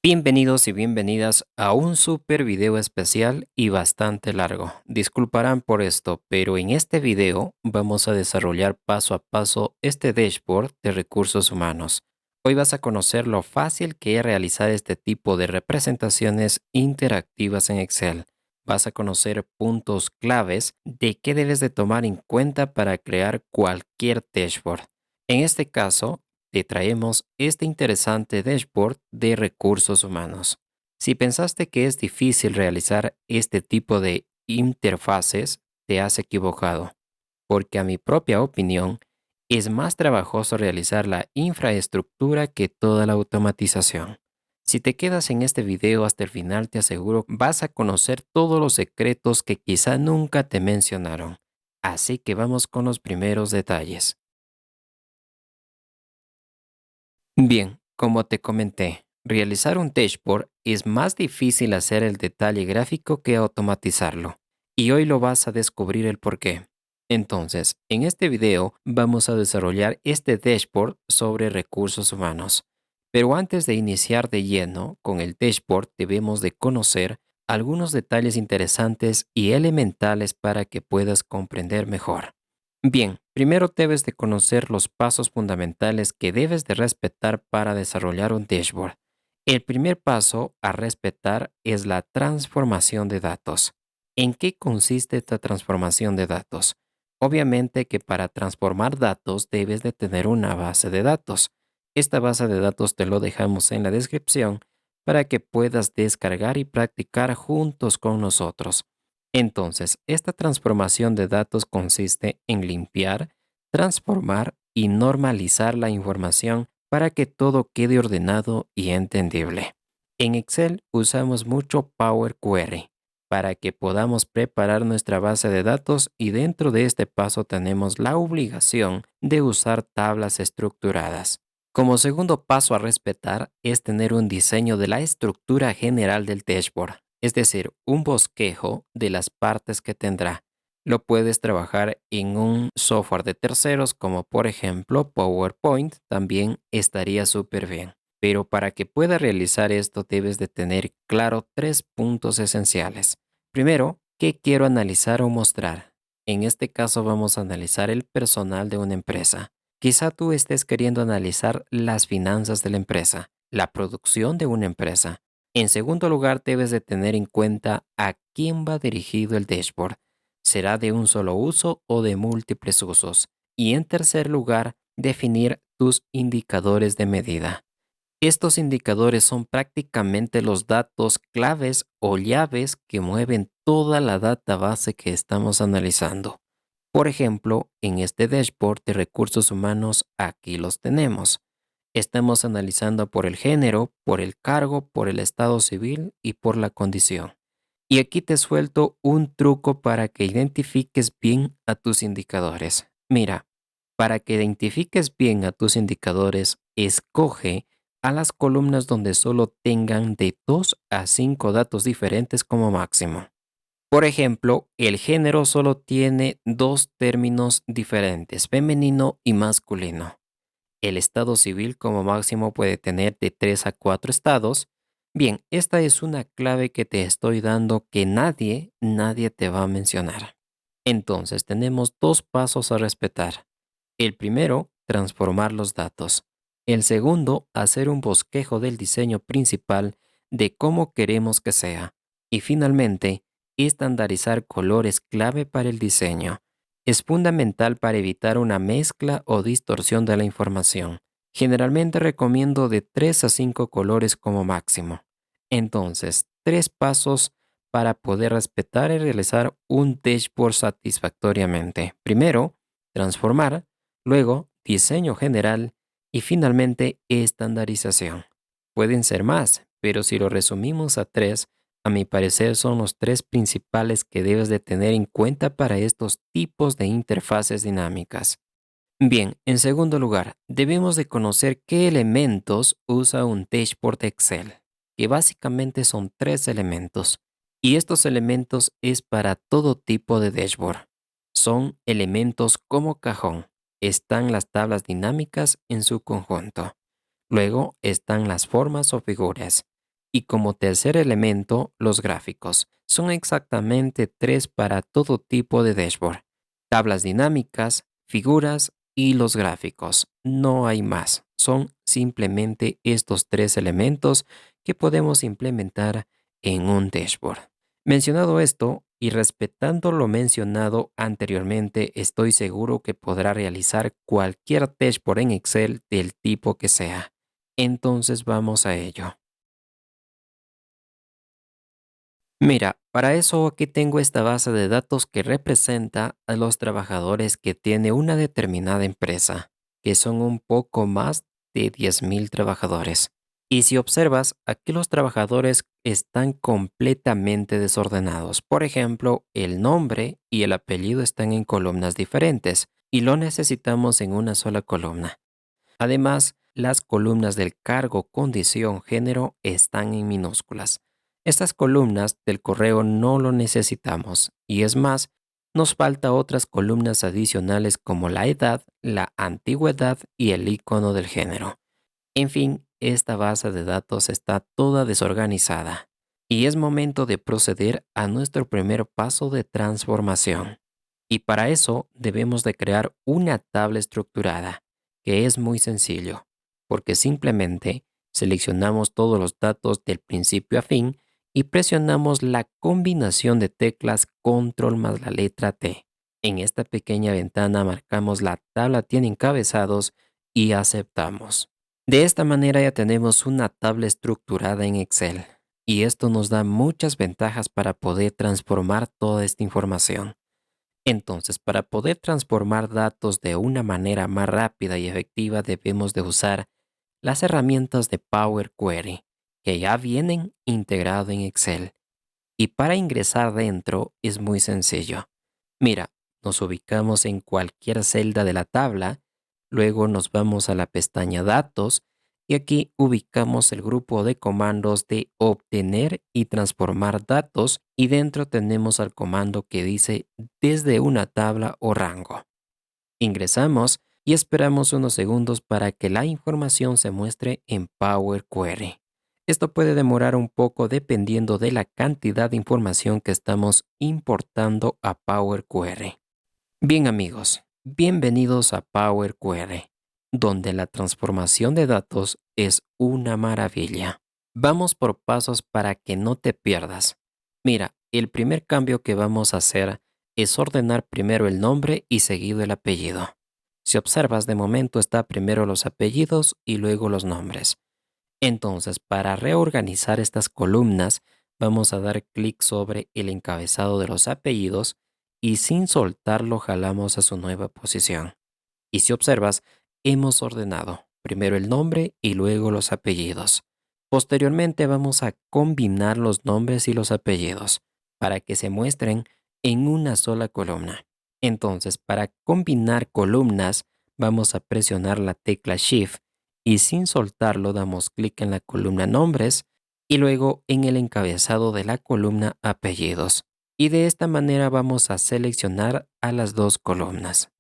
Bienvenidos y bienvenidas a un super video especial y bastante largo. Disculparán por esto, pero en este video vamos a desarrollar paso a paso este dashboard de recursos humanos. Hoy vas a conocer lo fácil que es realizar este tipo de representaciones interactivas en Excel. Vas a conocer puntos claves de qué debes de tomar en cuenta para crear cualquier dashboard. En este caso, te traemos este interesante dashboard de recursos humanos. Si pensaste que es difícil realizar este tipo de interfaces, te has equivocado, porque a mi propia opinión, es más trabajoso realizar la infraestructura que toda la automatización. Si te quedas en este video hasta el final, te aseguro vas a conocer todos los secretos que quizá nunca te mencionaron. Así que vamos con los primeros detalles. Bien, como te comenté, realizar un dashboard es más difícil hacer el detalle gráfico que automatizarlo. Y hoy lo vas a descubrir el por qué. Entonces, en este video vamos a desarrollar este dashboard sobre recursos humanos. Pero antes de iniciar de lleno con el dashboard, debemos de conocer algunos detalles interesantes y elementales para que puedas comprender mejor. Bien, primero debes de conocer los pasos fundamentales que debes de respetar para desarrollar un dashboard. El primer paso a respetar es la transformación de datos. ¿En qué consiste esta transformación de datos? Obviamente que para transformar datos debes de tener una base de datos. Esta base de datos te lo dejamos en la descripción para que puedas descargar y practicar juntos con nosotros. Entonces, esta transformación de datos consiste en limpiar, transformar y normalizar la información para que todo quede ordenado y entendible. En Excel usamos mucho Power Query para que podamos preparar nuestra base de datos y dentro de este paso tenemos la obligación de usar tablas estructuradas. Como segundo paso a respetar es tener un diseño de la estructura general del dashboard, es decir, un bosquejo de las partes que tendrá. Lo puedes trabajar en un software de terceros como por ejemplo PowerPoint, también estaría súper bien. Pero para que puedas realizar esto debes de tener claro tres puntos esenciales. Primero, ¿qué quiero analizar o mostrar? En este caso vamos a analizar el personal de una empresa. Quizá tú estés queriendo analizar las finanzas de la empresa, la producción de una empresa. En segundo lugar, debes de tener en cuenta a quién va dirigido el dashboard. ¿Será de un solo uso o de múltiples usos? Y en tercer lugar, definir tus indicadores de medida. Estos indicadores son prácticamente los datos claves o llaves que mueven toda la database que estamos analizando. Por ejemplo, en este dashboard de recursos humanos, aquí los tenemos. Estamos analizando por el género, por el cargo, por el estado civil y por la condición. Y aquí te suelto un truco para que identifiques bien a tus indicadores. Mira, para que identifiques bien a tus indicadores, escoge a las columnas donde solo tengan de 2 a 5 datos diferentes como máximo. Por ejemplo, el género solo tiene dos términos diferentes, femenino y masculino. El estado civil como máximo puede tener de 3 a 4 estados. Bien, esta es una clave que te estoy dando que nadie te va a mencionar. Entonces, tenemos dos pasos a respetar. El primero, transformar los datos. El segundo, hacer un bosquejo del diseño principal de cómo queremos que sea. Y finalmente, estandarizar colores clave para el diseño. Es fundamental para evitar una mezcla o distorsión de la información. Generalmente recomiendo de 3 a 5 colores como máximo. Entonces, tres pasos para poder respetar y realizar un dashboard satisfactoriamente. Primero, transformar, luego diseño general y finalmente estandarización. Pueden ser más, pero si lo resumimos a tres, a mi parecer son los tres principales que debes de tener en cuenta para estos tipos de interfaces dinámicas. Bien, en segundo lugar, debemos de conocer qué elementos usa un dashboard de Excel, que básicamente son tres elementos. Y estos elementos es para todo tipo de dashboard. Son elementos como cajón. Están las tablas dinámicas en su conjunto. Luego están las formas o figuras. Y como tercer elemento, los gráficos. Son exactamente tres para todo tipo de dashboard. Tablas dinámicas, figuras y los gráficos. No hay más. Son simplemente estos tres elementos que podemos implementar en un dashboard. Mencionado esto, y respetando lo mencionado anteriormente, estoy seguro que podrá realizar cualquier dashboard en Excel del tipo que sea. Entonces vamos a ello. Mira, para eso aquí tengo esta base de datos que representa a los trabajadores que tiene una determinada empresa, que son un poco más de 10,000 trabajadores. Y si observas, aquí los trabajadores están completamente desordenados. Por ejemplo, el nombre y el apellido están en columnas diferentes y lo necesitamos en una sola columna. Además, las columnas del cargo, condición, género están en minúsculas. Estas columnas del correo no lo necesitamos y es más, nos falta otras columnas adicionales como la edad, la antigüedad y el icono del género. En fin, esta base de datos está toda desorganizada y es momento de proceder a nuestro primer paso de transformación. Y para eso debemos de crear una tabla estructurada, que es muy sencillo, porque simplemente seleccionamos todos los datos del principio a fin y presionamos la combinación de teclas control más la letra T. En esta pequeña ventana marcamos la tabla tiene encabezados y aceptamos. De esta manera ya tenemos una tabla estructurada en Excel y esto nos da muchas ventajas para poder transformar toda esta información. Entonces, para poder transformar datos de una manera más rápida y efectiva debemos de usar las herramientas de Power Query que ya vienen integrado en Excel. Y para ingresar dentro es muy sencillo. Mira, nos ubicamos en cualquier celda de la tabla, luego nos vamos a la pestaña Datos y aquí ubicamos el grupo de comandos de obtener y transformar datos y dentro tenemos al comando que dice desde una tabla o rango. Ingresamos y esperamos unos segundos para que la información se muestre en Power Query. Esto puede demorar un poco dependiendo de la cantidad de información que estamos importando a Power Query. Bien amigos, bienvenidos a Power Query, donde la transformación de datos es una maravilla. Vamos por pasos para que no te pierdas. Mira, el primer cambio que vamos a hacer es ordenar primero el nombre y seguido el apellido. Si observas, de momento está primero los apellidos y luego los nombres. Entonces, para reorganizar estas columnas, vamos a dar clic sobre el encabezado de los apellidos y sin soltarlo jalamos a su nueva posición. Y si observas, hemos ordenado primero el nombre y luego los apellidos. Posteriormente vamos a combinar los nombres y los apellidos para que se muestren en una sola columna. Entonces, para combinar columnas, vamos a presionar la tecla Shift y sin soltarlo damos clic en la columna nombres y luego en el encabezado de la columna apellidos. Y de esta manera vamos a seleccionar a las dos columnas.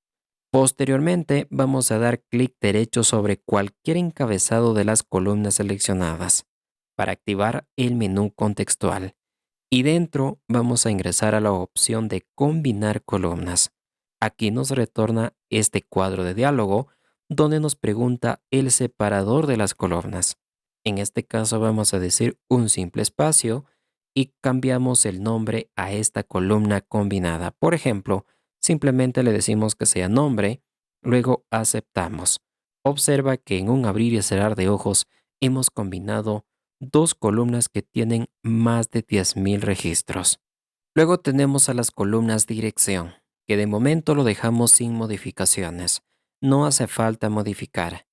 Posteriormente, vamos a dar clic derecho sobre cualquier encabezado de las columnas seleccionadas para activar el menú contextual. Y dentro vamos a ingresar a la opción de combinar columnas. Aquí nos retorna este cuadro de diálogo donde nos pregunta el separador de las columnas. En este caso vamos a decir un simple espacio y cambiamos el nombre a esta columna combinada. Por ejemplo, simplemente le decimos que sea nombre, luego aceptamos. Observa que en un abrir y cerrar de ojos hemos combinado dos columnas que tienen más de 10,000 registros. Luego tenemos a las columnas dirección, que de momento lo dejamos sin modificaciones. No hace falta modificar.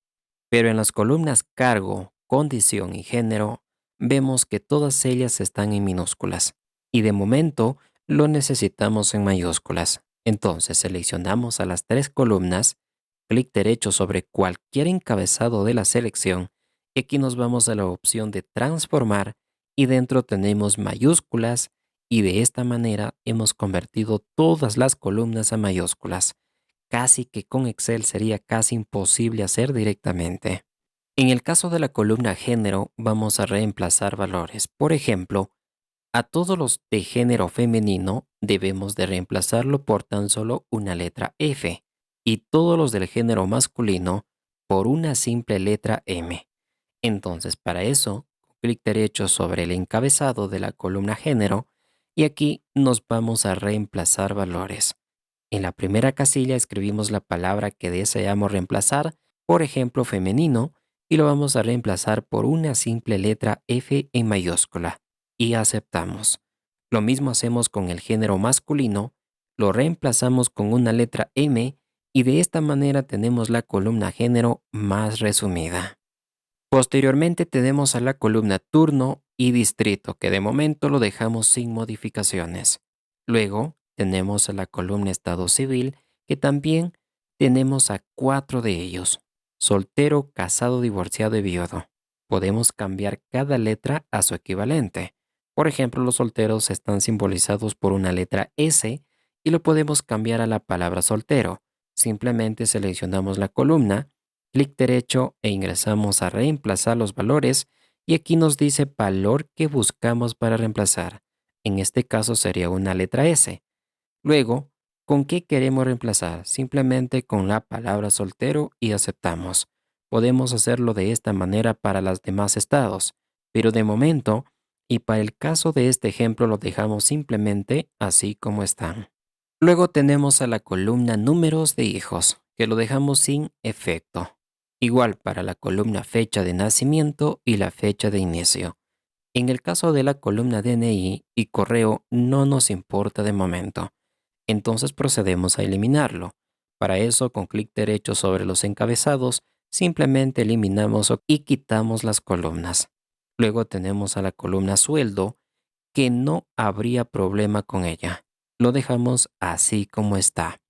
Pero en las columnas cargo, condición y género, vemos que todas ellas están en minúsculas. Y de momento lo necesitamos en mayúsculas. Entonces seleccionamos a las tres columnas, clic derecho sobre cualquier encabezado de la selección y aquí nos vamos a la opción de transformar y dentro tenemos mayúsculas y de esta manera hemos convertido todas las columnas a mayúsculas, casi que con Excel sería casi imposible hacer directamente. En el caso de la columna género, vamos a reemplazar valores. Por ejemplo, a todos los de género femenino debemos de reemplazarlo por tan solo una letra F y todos los del género masculino por una simple letra M. Entonces, para eso, clic derecho sobre el encabezado de la columna género y aquí nos vamos a reemplazar valores. En la primera casilla escribimos la palabra que deseamos reemplazar, por ejemplo femenino, y lo vamos a reemplazar por una simple letra F en mayúscula y aceptamos. Lo mismo hacemos con el género masculino, lo reemplazamos con una letra M y de esta manera tenemos la columna género más resumida. Posteriormente tenemos a la columna turno y distrito, que de momento lo dejamos sin modificaciones. Luego tenemos a la columna estado civil, que también tenemos a 4 de ellos: soltero, casado, divorciado y viudo. Podemos cambiar cada letra a su equivalente. Por ejemplo, los solteros están simbolizados por una letra S y lo podemos cambiar a la palabra soltero. Simplemente seleccionamos la columna, clic derecho e ingresamos a reemplazar los valores y aquí nos dice valor que buscamos para reemplazar. En este caso sería una letra S. Luego, ¿con qué queremos reemplazar? Simplemente con la palabra soltero y aceptamos. Podemos hacerlo de esta manera para los demás estados, pero de momento, y para el caso de este ejemplo lo dejamos simplemente así como están. Luego tenemos a la columna números de hijos, que lo dejamos sin efecto. Igual para la columna fecha de nacimiento y la fecha de inicio. En el caso de la columna DNI y correo no nos importa de momento. Entonces procedemos a eliminarlo. Para eso, con clic derecho sobre los encabezados, simplemente eliminamos y quitamos las columnas. Luego tenemos a la columna sueldo, que no habría problema con ella. Lo dejamos así como está.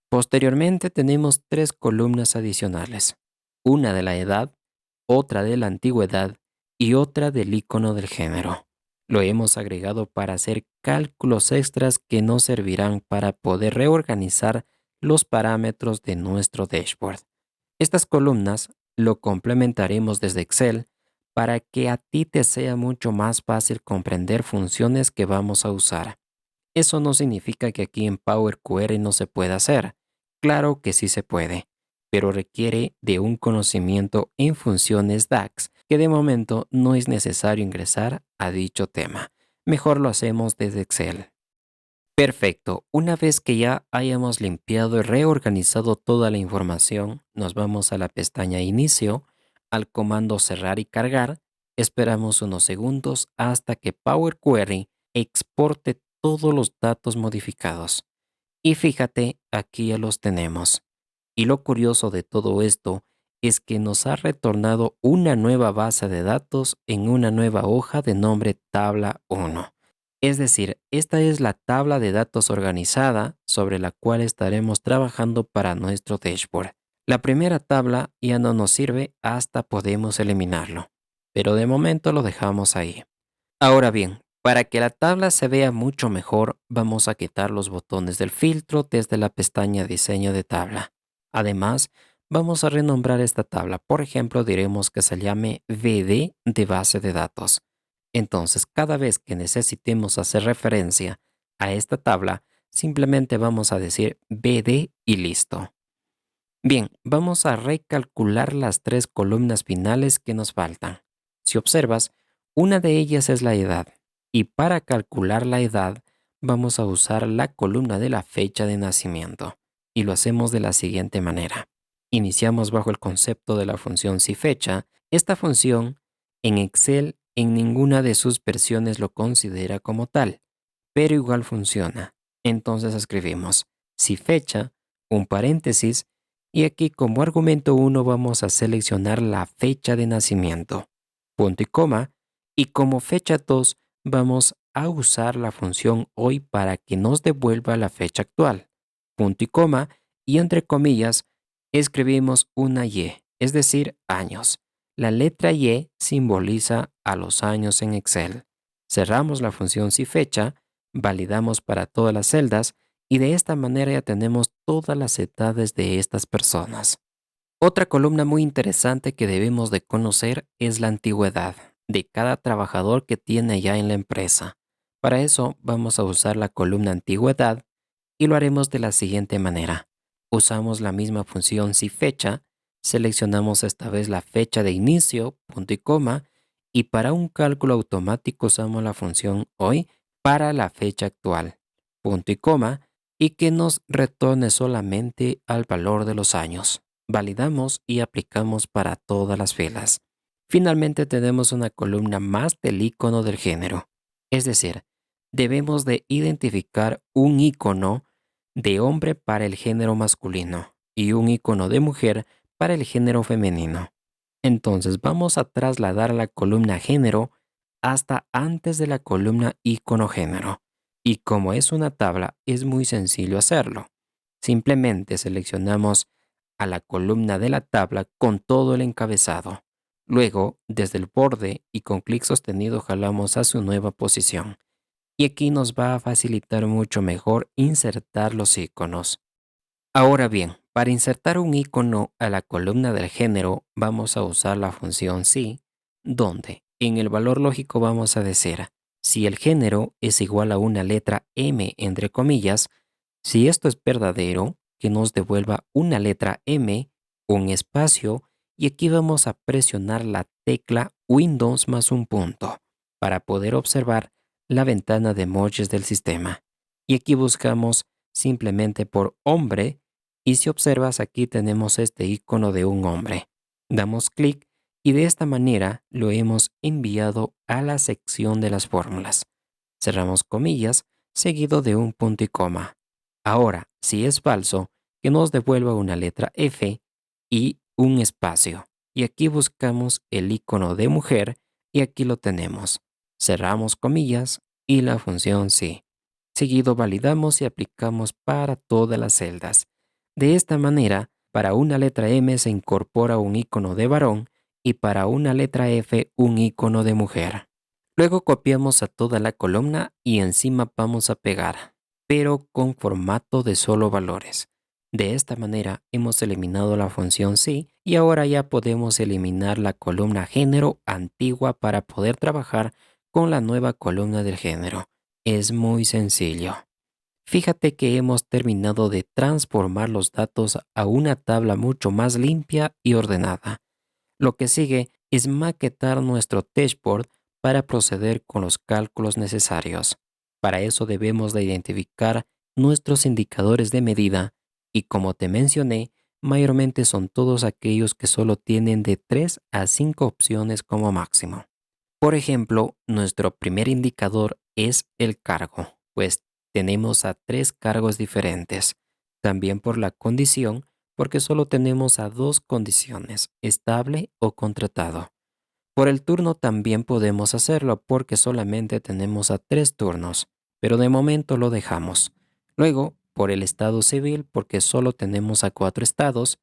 Posteriormente tenemos 3 columnas adicionales, una de la edad, otra de la antigüedad y otra del icono del género. Lo hemos agregado para hacer cálculos extras que nos servirán para poder reorganizar los parámetros de nuestro dashboard. Estas columnas lo complementaremos desde Excel para que a ti te sea mucho más fácil comprender funciones que vamos a usar. Eso no significa que aquí en Power QR no se pueda hacer. Claro que sí se puede, pero requiere de un conocimiento en funciones DAX que de momento no es necesario ingresar a dicho tema. Mejor lo hacemos desde Excel. Perfecto. Una vez que ya hayamos limpiado y reorganizado toda la información, nos vamos a la pestaña Inicio, al comando Cerrar y Cargar. Esperamos unos segundos hasta que Power Query exporte todos los datos modificados. Y fíjate, aquí ya los tenemos. Y lo curioso de todo esto es que nos ha retornado una nueva base de datos en una nueva hoja de nombre tabla 1. Es decir, esta es la tabla de datos organizada sobre la cual estaremos trabajando para nuestro dashboard. La primera tabla ya no nos sirve hasta podemos eliminarlo, pero de momento lo dejamos ahí. Ahora bien, para que la tabla se vea mucho mejor, vamos a quitar los botones del filtro desde la pestaña Diseño de tabla. Además, vamos a renombrar esta tabla. Por ejemplo, diremos que se llame VD de base de datos. Entonces, cada vez que necesitemos hacer referencia a esta tabla, simplemente vamos a decir VD y listo. Bien, vamos a recalcular las 3 columnas finales que nos faltan. Si observas, una de ellas es la edad, y para calcular la edad vamos a usar la columna de la fecha de nacimiento, y lo hacemos de la siguiente manera. Iniciamos bajo el concepto de la función SiFecha. Esta función en Excel en ninguna de sus versiones lo considera como tal, pero igual funciona. Entonces escribimos SiFecha, un paréntesis, y aquí como argumento 1 vamos a seleccionar la fecha de nacimiento, punto y coma, y como fecha 2 vamos a usar la función hoy para que nos devuelva la fecha actual, punto y coma, y entre comillas escribimos una Y, es decir, años. La letra Y simboliza a los años en Excel. Cerramos la función si fecha, validamos para todas las celdas y de esta manera ya tenemos todas las edades de estas personas. Otra columna muy interesante que debemos de conocer es la antigüedad de cada trabajador que tiene ya en la empresa. Para eso vamos a usar la columna antigüedad y lo haremos de la siguiente manera. Usamos la misma función si fecha, seleccionamos esta vez la fecha de inicio, punto y coma, y para un cálculo automático usamos la función hoy para la fecha actual, punto y coma, y que nos retorne solamente al valor de los años. Validamos y aplicamos para todas las filas. Finalmente tenemos una columna más del icono del género, es decir, debemos de identificar un icono de hombre para el género masculino y un icono de mujer para el género femenino. Entonces vamos a trasladar la columna género hasta antes de la columna icono género. Y como es una tabla, es muy sencillo hacerlo. Simplemente seleccionamos a la columna de la tabla con todo el encabezado. Luego, desde el borde y con clic sostenido jalamos a su nueva posición. Y aquí nos va a facilitar mucho mejor insertar los iconos. Ahora bien, para insertar un icono a la columna del género vamos a usar la función si, donde en el valor lógico vamos a decir si el género es igual a una letra M entre comillas, si esto es verdadero, que nos devuelva una letra M, un espacio, y aquí vamos a presionar la tecla Windows más un punto para poder observar la ventana de emojis del sistema. Y aquí buscamos simplemente por hombre y si observas aquí tenemos este icono de un hombre. Damos clic y de esta manera lo hemos enviado a la sección de las fórmulas. Cerramos comillas seguido de un punto y coma. Ahora, si es falso, que nos devuelva una letra F y un espacio. Y aquí buscamos el icono de mujer y aquí lo tenemos. Cerramos comillas y la función sí. Seguido validamos y aplicamos para todas las celdas. De esta manera, para una letra M se incorpora un icono de varón y para una letra F un icono de mujer. Luego copiamos a toda la columna y encima vamos a pegar, pero con formato de solo valores. De esta manera hemos eliminado la función sí y ahora ya podemos eliminar la columna género antigua para poder trabajar con la nueva columna del género. Es muy sencillo. Fíjate que hemos terminado de transformar los datos a una tabla mucho más limpia y ordenada. Lo que sigue es maquetar nuestro dashboard para proceder con los cálculos necesarios. Para eso debemos de identificar nuestros indicadores de medida y como te mencioné, mayormente son todos aquellos que solo tienen de 3 a 5 opciones como máximo. Por ejemplo, nuestro primer indicador es el cargo, pues tenemos a 3 cargos diferentes. También por la condición, porque solo tenemos a 2 condiciones, estable o contratado. Por el turno también podemos hacerlo porque solamente tenemos a 3 turnos, pero de momento lo dejamos. Luego, por el estado civil porque solo tenemos a 4 estados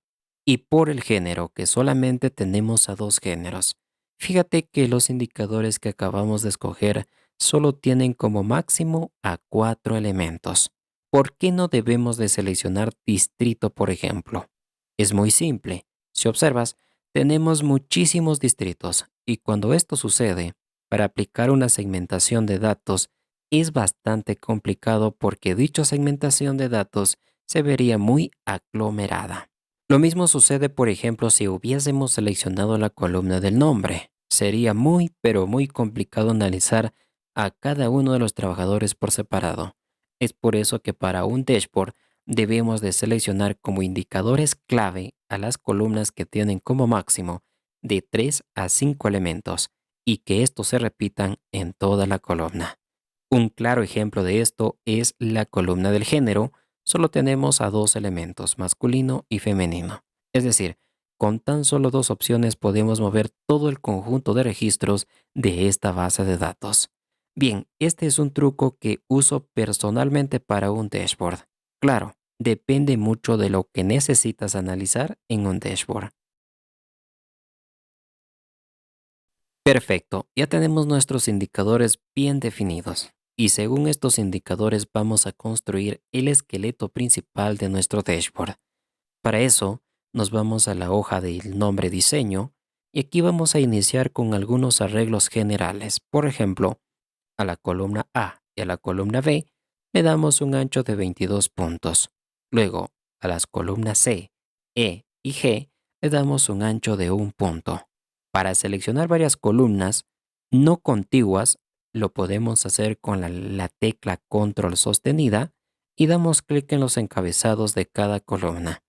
y por el género que solamente tenemos a 2 géneros. Fíjate que los indicadores que acabamos de escoger solo tienen como máximo a 4 elementos. ¿Por qué no debemos de seleccionar distrito, por ejemplo? Es muy simple. Si observas, tenemos muchísimos distritos y cuando esto sucede, para aplicar una segmentación de datos es bastante complicado porque dicha segmentación de datos se vería muy aglomerada. Lo mismo sucede, por ejemplo, si hubiésemos seleccionado la columna del nombre. Sería muy, pero muy complicado analizar a cada uno de los trabajadores por separado. Es por eso que para un dashboard debemos de seleccionar como indicadores clave a las columnas que tienen como máximo de 3 a 5 elementos y que estos se repitan en toda la columna. Un claro ejemplo de esto es la columna del género. Solo tenemos a 2 elementos, masculino y femenino. Es decir, con tan solo 2 opciones podemos mover todo el conjunto de registros de esta base de datos. Bien, este es un truco que uso personalmente para un dashboard. Claro, depende mucho de lo que necesitas analizar en un dashboard. Perfecto, ya tenemos nuestros indicadores bien definidos. Y según estos indicadores vamos a construir el esqueleto principal de nuestro dashboard. Para eso, nos vamos a la hoja del nombre diseño y aquí vamos a iniciar con algunos arreglos generales. Por ejemplo, a la columna A y a la columna B le damos un ancho de 22 puntos. Luego, a las columnas C, E y G le damos un ancho de 1 punto. Para seleccionar varias columnas no contiguas, lo podemos hacer con la tecla control sostenida y damos clic en los encabezados de cada columna.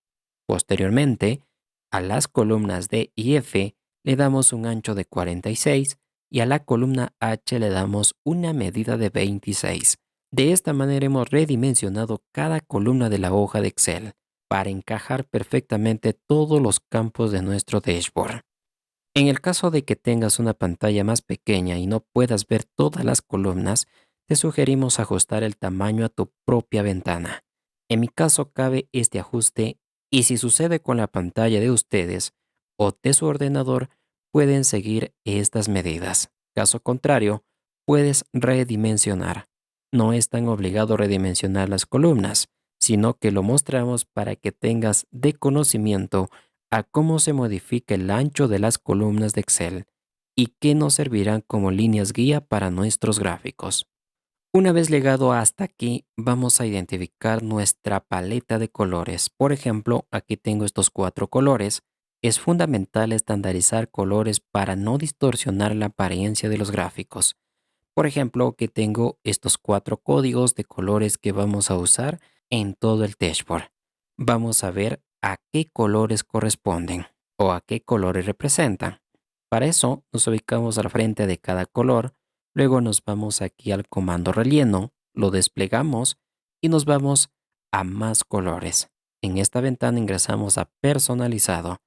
Posteriormente, a las columnas D y F le damos un ancho de 46 y a la columna H le damos una medida de 26. De esta manera hemos redimensionado cada columna de la hoja de Excel para encajar perfectamente todos los campos de nuestro dashboard. En el caso de que tengas una pantalla más pequeña y no puedas ver todas las columnas, te sugerimos ajustar el tamaño a tu propia ventana. En mi caso cabe este ajuste y si sucede con la pantalla de ustedes o de su ordenador, pueden seguir estas medidas. Caso contrario, puedes redimensionar. No es tan obligado redimensionar las columnas, sino que lo mostramos para que tengas de conocimiento a cómo se modifica el ancho de las columnas de Excel y que nos servirán como líneas guía para nuestros gráficos. Una vez llegado hasta aquí, vamos a identificar nuestra paleta de colores. Por ejemplo, aquí tengo estos 4 colores. Es fundamental estandarizar colores para no distorsionar la apariencia de los gráficos. Por ejemplo, que tengo estos 4 códigos de colores que vamos a usar en todo el dashboard. Vamos a ver a qué colores corresponden o a qué colores representan. Para eso nos ubicamos al frente de cada color, luego nos vamos aquí al comando relleno, lo desplegamos y nos vamos a más colores. En esta ventana ingresamos a personalizado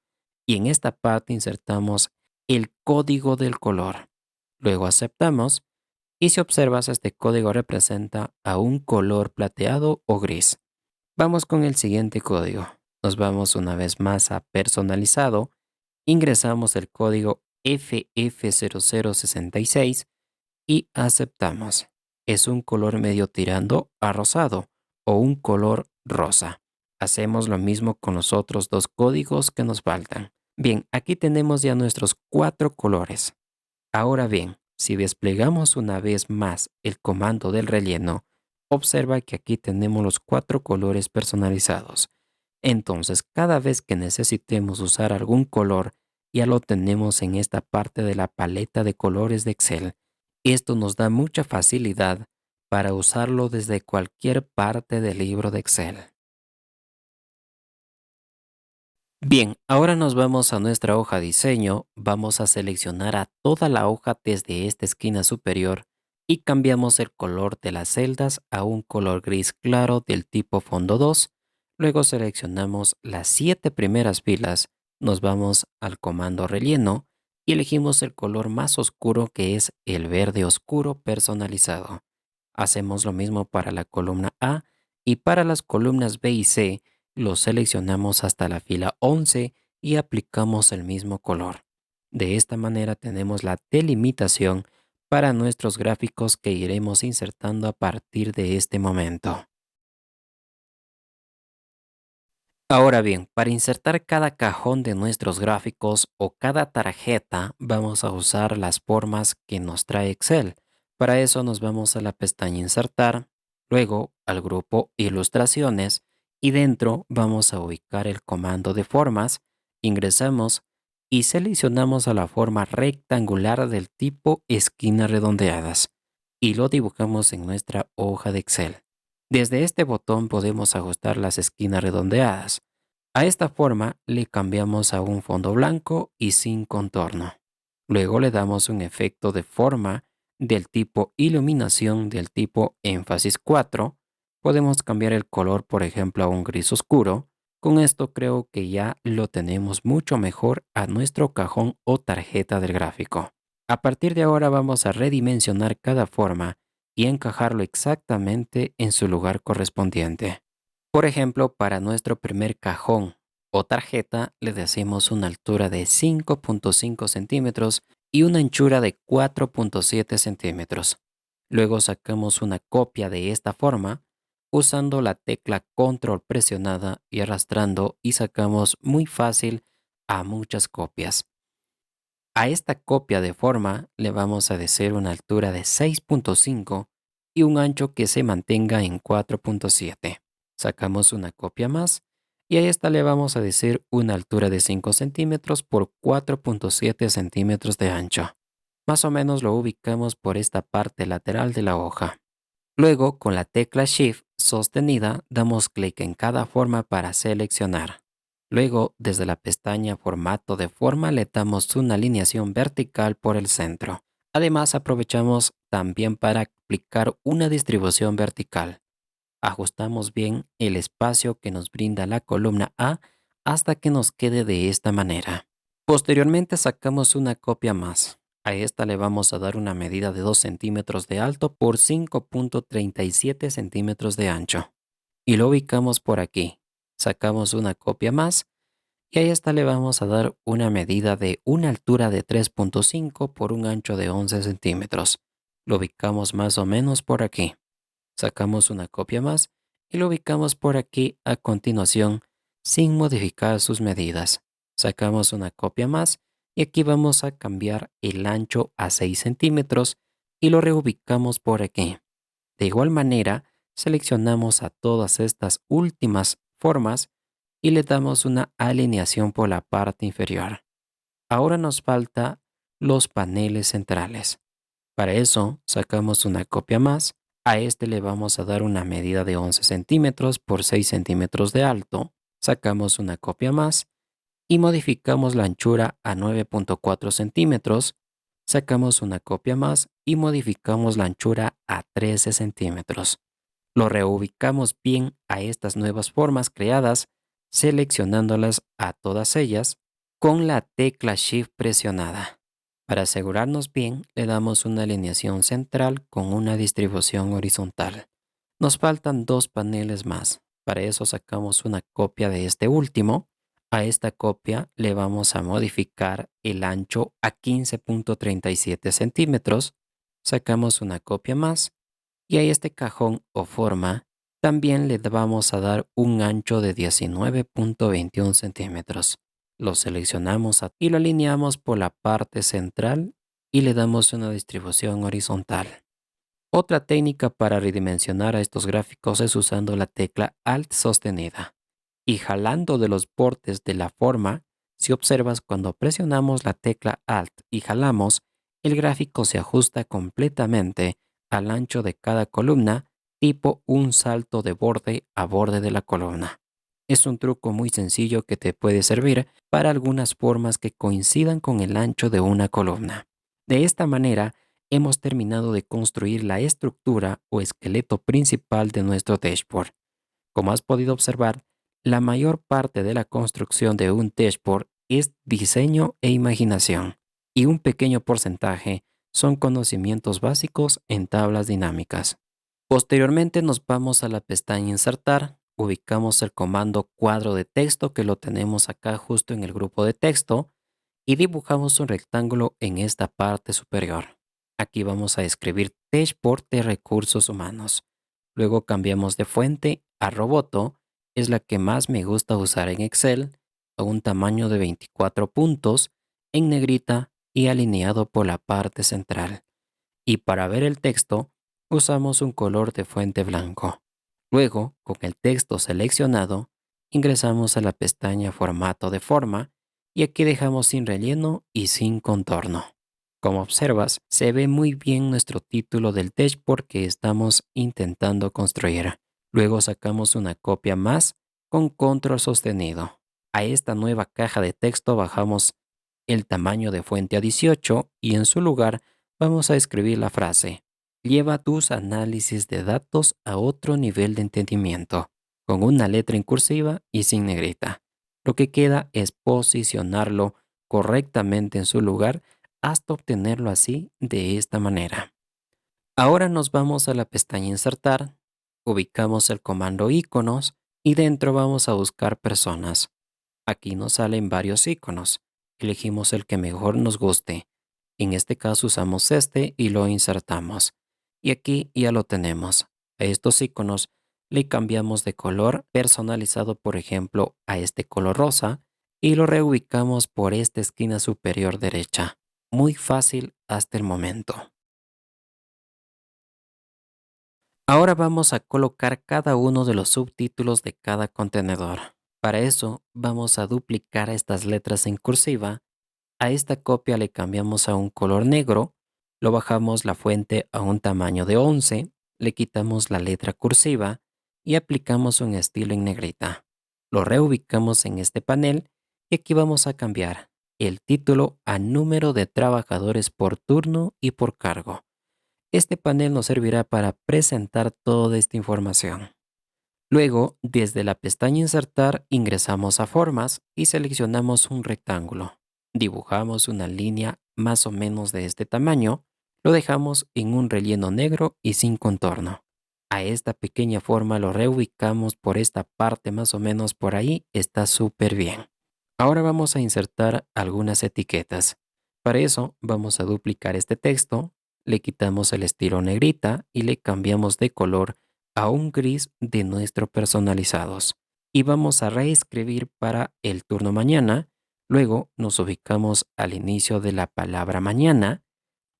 y en esta parte insertamos el código del color. Luego aceptamos y si observas, este código representa a un color plateado o gris. Vamos con el siguiente código. Nos vamos una vez más a personalizado, ingresamos el código FF0066 y aceptamos. Es un color medio tirando a rosado o un color rosa. Hacemos lo mismo con los otros 2 códigos que nos faltan. Bien, aquí tenemos ya nuestros 4 colores. Ahora bien, si desplegamos una vez más el comando del relleno, observa que aquí tenemos los 4 colores personalizados. Entonces, cada vez que necesitemos usar algún color, ya lo tenemos en esta parte de la paleta de colores de Excel. Esto nos da mucha facilidad para usarlo desde cualquier parte del libro de Excel. Bien, ahora nos vamos a nuestra hoja diseño, vamos a seleccionar a toda la hoja desde esta esquina superior y cambiamos el color de las celdas a un color gris claro del tipo fondo 2. Luego seleccionamos las 7 primeras filas, nos vamos al comando relleno y elegimos el color más oscuro que es el verde oscuro personalizado. Hacemos lo mismo para la columna A y para las columnas B y C lo seleccionamos hasta la fila 11 y aplicamos el mismo color. De esta manera tenemos la delimitación para nuestros gráficos que iremos insertando a partir de este momento. Ahora bien, para insertar cada cajón de nuestros gráficos o cada tarjeta, vamos a usar las formas que nos trae Excel. Para eso nos vamos a la pestaña Insertar, luego al grupo Ilustraciones y dentro vamos a ubicar el comando de formas, ingresamos y seleccionamos a la forma rectangular del tipo esquinas redondeadas y lo dibujamos en nuestra hoja de Excel. Desde este botón podemos ajustar las esquinas redondeadas. A esta forma le cambiamos a un fondo blanco y sin contorno. Luego le damos un efecto de forma del tipo iluminación del tipo énfasis 4. Podemos cambiar el color, por ejemplo, a un gris oscuro. Con esto creo que ya lo tenemos mucho mejor a nuestro cajón o tarjeta del gráfico. A partir de ahora vamos a redimensionar cada forma y encajarlo exactamente en su lugar correspondiente. Por ejemplo, para nuestro primer cajón o tarjeta le decimos una altura de 5.5 centímetros y una anchura de 4.7 centímetros. Luego sacamos una copia de esta forma, usando la tecla control presionada y arrastrando y sacamos muy fácil a muchas copias. A esta copia de forma le vamos a decir una altura de 6.5 y un ancho que se mantenga en 4.7. Sacamos una copia más y a esta le vamos a decir una altura de 5 centímetros por 4.7 centímetros de ancho. Más o menos lo ubicamos por esta parte lateral de la hoja. Luego, con la tecla Shift sostenida, damos clic en cada forma para seleccionar. Luego, desde la pestaña Formato de forma, le damos una alineación vertical por el centro. Además, aprovechamos también para aplicar una distribución vertical. Ajustamos bien el espacio que nos brinda la columna A hasta que nos quede de esta manera. Posteriormente sacamos una copia más. A esta le vamos a dar una medida de 2 centímetros de alto por 5.37 centímetros de ancho. Y lo ubicamos por aquí. Sacamos una copia más y a esta le vamos a dar una medida de una altura de 3.5 por un ancho de 11 centímetros. Lo ubicamos más o menos por aquí. Sacamos una copia más y lo ubicamos por aquí a continuación sin modificar sus medidas. Sacamos una copia más y aquí vamos a cambiar el ancho a 6 centímetros y lo reubicamos por aquí. De igual manera, seleccionamos a todas estas últimas formas y le damos una alineación por la parte inferior. Ahora nos falta los paneles centrales. Para eso, sacamos una copia más. A este le vamos a dar una medida de 11 centímetros por 6 centímetros de alto. Sacamos una copia más y modificamos la anchura a 9.4 centímetros. Sacamos una copia más y modificamos la anchura a 13 centímetros. Lo reubicamos bien a estas nuevas formas creadas, seleccionándolas a todas ellas con la tecla Shift presionada. Para asegurarnos bien, le damos una alineación central con una distribución horizontal. Nos faltan dos paneles más. Para eso sacamos una copia de este último. A esta copia le vamos a modificar el ancho a 15.37 centímetros. Sacamos una copia más y a este cajón o forma también le vamos a dar un ancho de 19.21 centímetros. Lo seleccionamos y lo alineamos por la parte central y le damos una distribución horizontal. Otra técnica para redimensionar a estos gráficos es usando la tecla Alt sostenida y jalando de los bordes de la forma. Si observas, cuando presionamos la tecla Alt y jalamos, el gráfico se ajusta completamente al ancho de cada columna, tipo un salto de borde a borde de la columna. Es un truco muy sencillo que te puede servir para algunas formas que coincidan con el ancho de una columna. De esta manera, hemos terminado de construir la estructura o esqueleto principal de nuestro dashboard. Como has podido observar, la mayor parte de la construcción de un dashboard es diseño e imaginación, y un pequeño porcentaje son conocimientos básicos en tablas dinámicas. Posteriormente nos vamos a la pestaña Insertar, ubicamos el comando cuadro de texto que lo tenemos acá justo en el grupo de texto y dibujamos un rectángulo en esta parte superior. Aquí vamos a escribir Dashboard de recursos humanos. Luego cambiamos de fuente a Roboto, es la que más me gusta usar en Excel, a un tamaño de 24 puntos, en negrita y alineado por la parte central. Y para ver el texto, usamos un color de fuente blanco. Luego, con el texto seleccionado, ingresamos a la pestaña Formato de forma y aquí dejamos sin relleno y sin contorno. Como observas, se ve muy bien nuestro título del dashboard que estamos intentando construir. Luego sacamos una copia más con control sostenido. A esta nueva caja de texto bajamos el tamaño de fuente a 18 y en su lugar vamos a escribir la frase: lleva tus análisis de datos a otro nivel de entendimiento, con una letra en cursiva y sin negrita. Lo que queda es posicionarlo correctamente en su lugar hasta obtenerlo así de esta manera. Ahora nos vamos a la pestaña Insertar, ubicamos el comando iconos y dentro vamos a buscar personas. Aquí nos salen varios iconos. Elegimos el que mejor nos guste. En este caso usamos este y lo insertamos. Y aquí ya lo tenemos. A estos iconos le cambiamos de color personalizado, por ejemplo, a este color rosa y lo reubicamos por esta esquina superior derecha. Muy fácil hasta el momento. Ahora vamos a colocar cada uno de los subtítulos de cada contenedor. Para eso vamos a duplicar estas letras en cursiva. A esta copia le cambiamos a un color negro, lo bajamos la fuente a un tamaño de 11, le quitamos la letra cursiva y aplicamos un estilo en negrita. Lo reubicamos en este panel y aquí vamos a cambiar el título a número de trabajadores por turno y por cargo. Este panel nos servirá para presentar toda esta información. Luego, desde la pestaña Insertar, ingresamos a Formas y seleccionamos un rectángulo. Dibujamos una línea más o menos de este tamaño, lo dejamos en un relleno negro y sin contorno. A esta pequeña forma lo reubicamos por esta parte más o menos por ahí, está súper bien. Ahora vamos a insertar algunas etiquetas. Para eso vamos a duplicar este texto, le quitamos el estilo negrita y le cambiamos de color a un gris de nuestro personalizados. Y vamos a reescribir para el turno mañana. Luego nos ubicamos al inicio de la palabra mañana,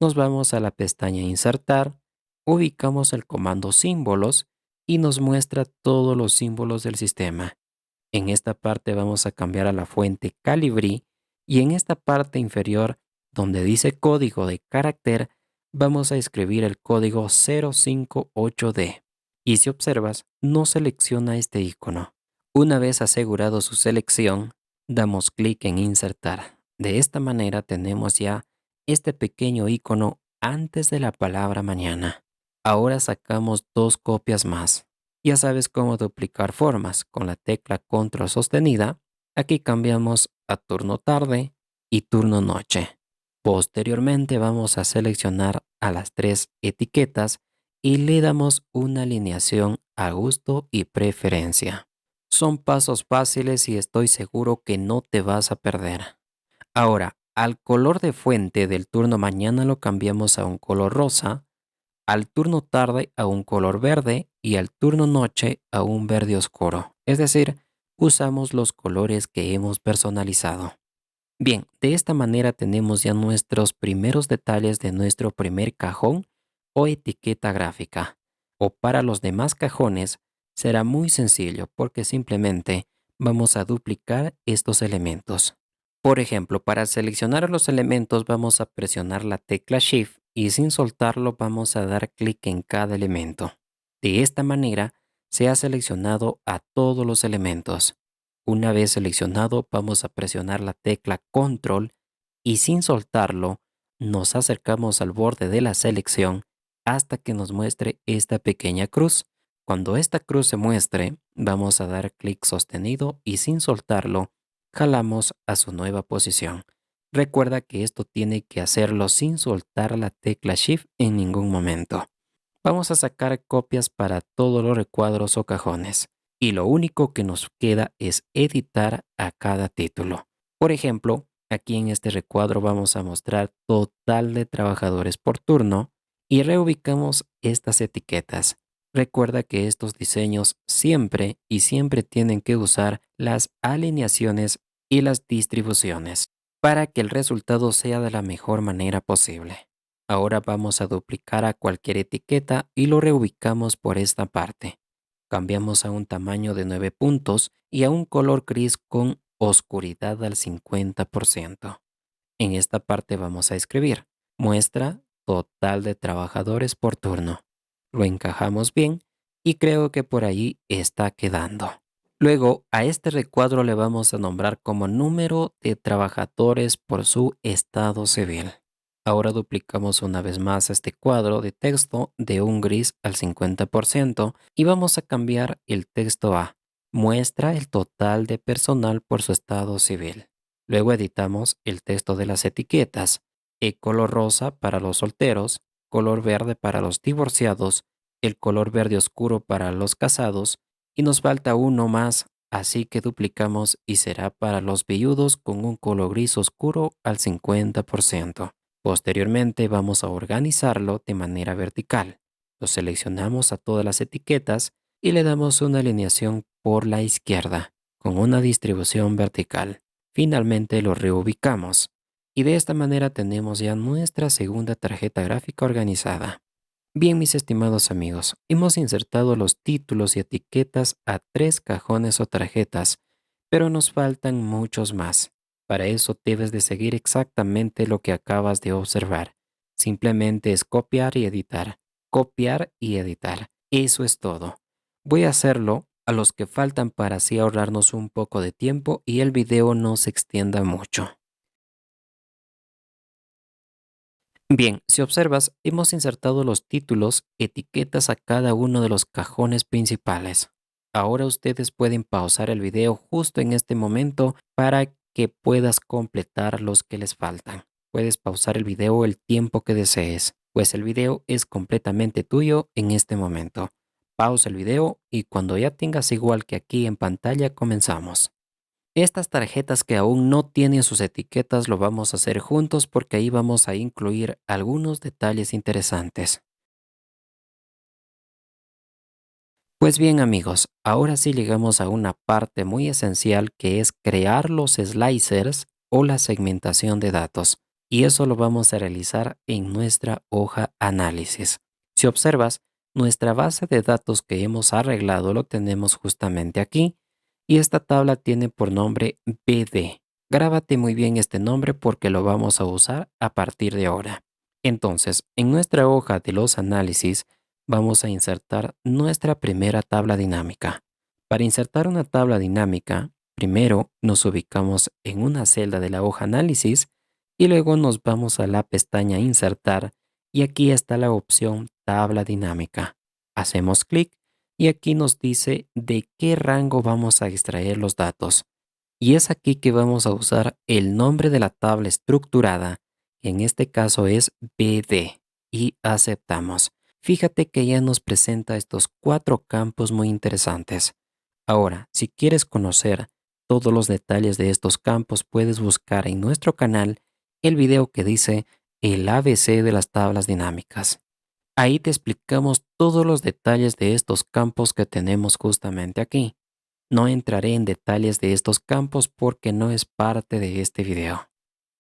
nos vamos a la pestaña Insertar, ubicamos el comando símbolos y nos muestra todos los símbolos del sistema. En esta parte vamos a cambiar a la fuente Calibri y en esta parte inferior donde dice código de carácter vamos a escribir el código 058D. Y si observas, no selecciona este icono. Una vez asegurado su selección, damos clic en insertar. De esta manera tenemos ya este pequeño icono antes de la palabra mañana. Ahora sacamos dos copias más. Ya sabes cómo duplicar formas. Con la tecla control sostenida, aquí cambiamos a turno tarde y turno noche. Posteriormente vamos a seleccionar a las tres etiquetas y le damos una alineación a gusto y preferencia. Son pasos fáciles y estoy seguro que no te vas a perder. Ahora, al color de fuente del turno mañana lo cambiamos a un color rosa, al turno tarde a un color verde y al turno noche a un verde oscuro. Es decir, usamos los colores que hemos personalizado. Bien, de esta manera tenemos ya nuestros primeros detalles de nuestro primer cajón o etiqueta gráfica. O para los demás cajones será muy sencillo porque simplemente vamos a duplicar estos elementos. Por ejemplo, para seleccionar los elementos vamos a presionar la tecla Shift y sin soltarlo vamos a dar clic en cada elemento. De esta manera se ha seleccionado a todos los elementos. Una vez seleccionado, vamos a presionar la tecla Control y sin soltarlo, nos acercamos al borde de la selección hasta que nos muestre esta pequeña cruz. Cuando esta cruz se muestre, vamos a dar clic sostenido y sin soltarlo, jalamos a su nueva posición. Recuerda que esto tiene que hacerlo sin soltar la tecla Shift en ningún momento. Vamos a sacar copias para todos los recuadros o cajones y lo único que nos queda es editar a cada título. Por ejemplo, aquí en este recuadro vamos a mostrar total de trabajadores por turno y reubicamos estas etiquetas. Recuerda que estos diseños siempre y siempre tienen que usar las alineaciones y las distribuciones para que el resultado sea de la mejor manera posible. Ahora vamos a duplicar a cualquier etiqueta y lo reubicamos por esta parte. Cambiamos a un tamaño de 9 puntos y a un color gris con oscuridad al 50%. En esta parte vamos a escribir muestra total de trabajadores por turno. Lo encajamos bien y creo que por ahí está quedando. Luego a este recuadro le vamos a nombrar como número de trabajadores por su estado civil. Ahora duplicamos una vez más este cuadro de texto de un gris al 50% y vamos a cambiar el texto a muestra el total de personal por su estado civil. Luego editamos el texto de las etiquetas, el color rosa para los solteros, color verde para los divorciados, el color verde oscuro para los casados y nos falta uno más, así que duplicamos y será para los viudos con un color gris oscuro al 50%. Posteriormente vamos a organizarlo de manera vertical. Lo seleccionamos a todas las etiquetas y le damos una alineación por la izquierda con una distribución vertical. Finalmente lo reubicamos y de esta manera tenemos ya nuestra segunda tarjeta gráfica organizada. Bien, mis estimados amigos, hemos insertado los títulos y etiquetas a 3 cajones o tarjetas, pero nos faltan muchos más. Para eso debes de seguir exactamente lo que acabas de observar. Simplemente es copiar y editar. Copiar y editar. Eso es todo. Voy a hacerlo a los que faltan para así ahorrarnos un poco de tiempo y el video no se extienda mucho. Bien, si observas, hemos insertado los títulos, etiquetas a cada uno de los cajones principales. Ahora ustedes pueden pausar el video justo en este momento para que puedas completar los que les faltan. Puedes pausar el video el tiempo que desees, pues el video es completamente tuyo en este momento. Pausa el video y cuando ya tengas igual que aquí en pantalla comenzamos. Estas tarjetas que aún no tienen sus etiquetas lo vamos a hacer juntos porque ahí vamos a incluir algunos detalles interesantes. Pues bien amigos, ahora sí llegamos a una parte muy esencial que es crear los slicers o la segmentación de datos. Y eso lo vamos a realizar en nuestra hoja análisis. Si observas, nuestra base de datos que hemos arreglado lo tenemos justamente aquí. Y esta tabla tiene por nombre BD. Grábate muy bien este nombre porque lo vamos a usar a partir de ahora. Entonces, en nuestra hoja de los análisis, vamos a insertar nuestra primera tabla dinámica. Para insertar una tabla dinámica, primero nos ubicamos en una celda de la hoja análisis y luego nos vamos a la pestaña insertar y aquí está la opción tabla dinámica. Hacemos clic y aquí nos dice de qué rango vamos a extraer los datos. Y es aquí que vamos a usar el nombre de la tabla estructurada, que en este caso es BD, y aceptamos. Fíjate que ya nos presenta estos 4 campos muy interesantes. Ahora, si quieres conocer todos los detalles de estos campos, puedes buscar en nuestro canal el video que dice el ABC de las tablas dinámicas. Ahí te explicamos todos los detalles de estos campos que tenemos justamente aquí. No entraré en detalles de estos campos porque no es parte de este video.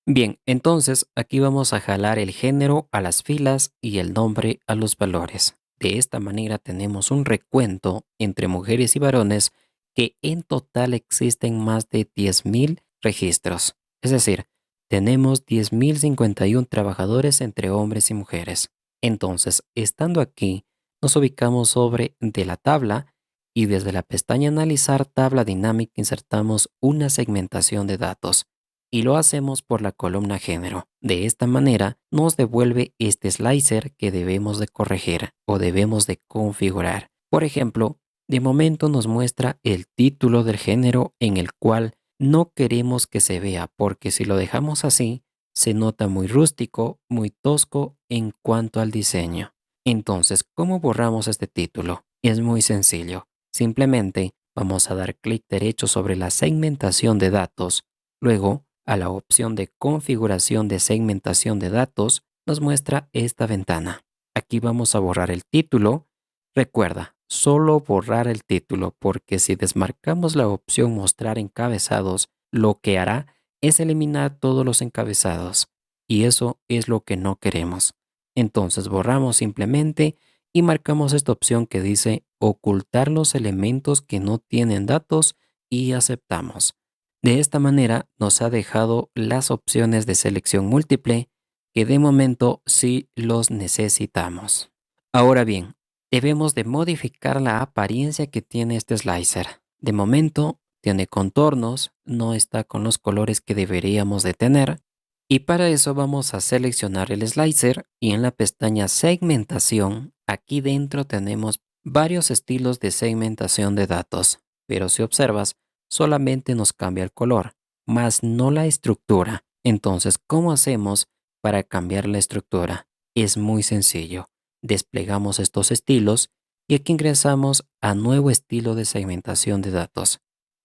Bien, entonces aquí vamos a jalar el género a las filas y el nombre a los valores. De esta manera tenemos un recuento entre mujeres y varones que en total existen más de 10.000 registros. Es decir, tenemos 10.051 trabajadores entre hombres y mujeres. Entonces, estando aquí, nos ubicamos sobre de la tabla y desde la pestaña Analizar tabla dinámica insertamos una segmentación de datos y lo hacemos por la columna género. De esta manera nos devuelve este slicer que debemos de corregir o debemos de configurar. Por ejemplo, de momento nos muestra el título del género en el cual no queremos que se vea porque si lo dejamos así, se nota muy rústico, muy tosco en cuanto al diseño. Entonces, ¿cómo borramos este título? Es muy sencillo. Simplemente vamos a dar clic derecho sobre la segmentación de datos. Luego, a la opción de configuración de segmentación de datos, nos muestra esta ventana. Aquí vamos a borrar el título. Recuerda, solo borrar el título porque si desmarcamos la opción mostrar encabezados, lo que hará es eliminar todos los encabezados. Y eso es lo que no queremos. Entonces borramos simplemente y marcamos esta opción que dice ocultar los elementos que no tienen datos y aceptamos. De esta manera nos ha dejado las opciones de selección múltiple que de momento sí los necesitamos. Ahora bien, debemos de modificar la apariencia que tiene este slicer. De momento tiene contornos, no está con los colores que deberíamos de tener. Y para eso vamos a seleccionar el slicer y en la pestaña segmentación, aquí dentro tenemos varios estilos de segmentación de datos. Pero si observas, solamente nos cambia el color, más no la estructura. Entonces, ¿cómo hacemos para cambiar la estructura? Es muy sencillo. Desplegamos estos estilos y aquí ingresamos a nuevo estilo de segmentación de datos.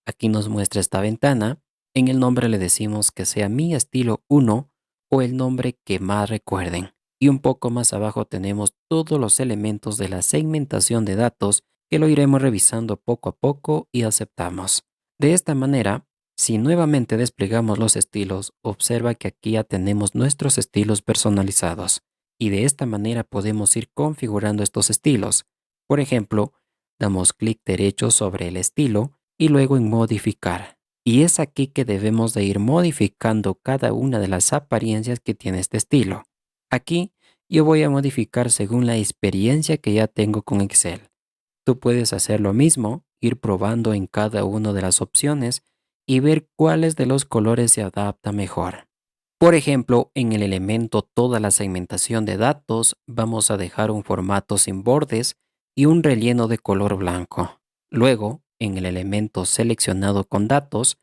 Aquí nos muestra esta ventana. En el nombre le decimos que sea mi estilo 1 o el nombre que más recuerden. Y un poco más abajo tenemos todos los elementos de la segmentación de datos que lo iremos revisando poco a poco y aceptamos. De esta manera, si nuevamente desplegamos los estilos, observa que aquí ya tenemos nuestros estilos personalizados y de esta manera podemos ir configurando estos estilos. Por ejemplo, damos clic derecho sobre el estilo y luego en modificar. Y es aquí que debemos de ir modificando cada una de las apariencias que tiene este estilo. Aquí yo voy a modificar según la experiencia que ya tengo con Excel. Tú puedes hacer lo mismo, ir probando en cada una de las opciones y ver cuáles de los colores se adapta mejor. Por ejemplo, en el elemento toda la segmentación de datos vamos a dejar un formato sin bordes y un relleno de color blanco. Luego, en el elemento seleccionado con datos,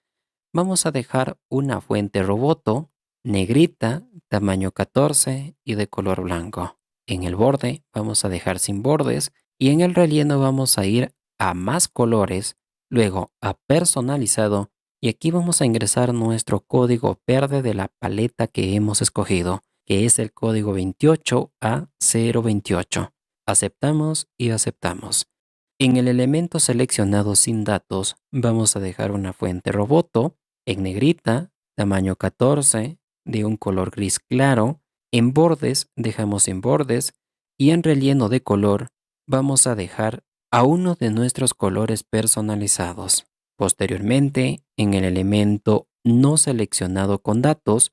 vamos a dejar una fuente roboto, negrita, tamaño 14 y de color blanco. En el borde vamos a dejar sin bordes y en el relleno vamos a ir a más colores, luego a personalizado y aquí vamos a ingresar nuestro código verde de la paleta que hemos escogido, que es el código 28A028. Aceptamos y aceptamos. En el elemento seleccionado sin datos vamos a dejar una fuente roboto en negrita, tamaño 14, de un color gris claro. En bordes dejamos sin bordes y en relleno de color vamos a dejar a uno de nuestros colores personalizados. Posteriormente, en el elemento no seleccionado con datos,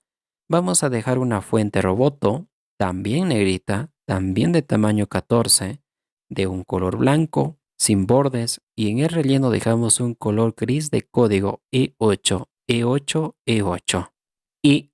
vamos a dejar una fuente roboto, también negrita, también de tamaño 14, de un color blanco, sin bordes, y en el relleno dejamos un color gris de código E8, E8, E8. Y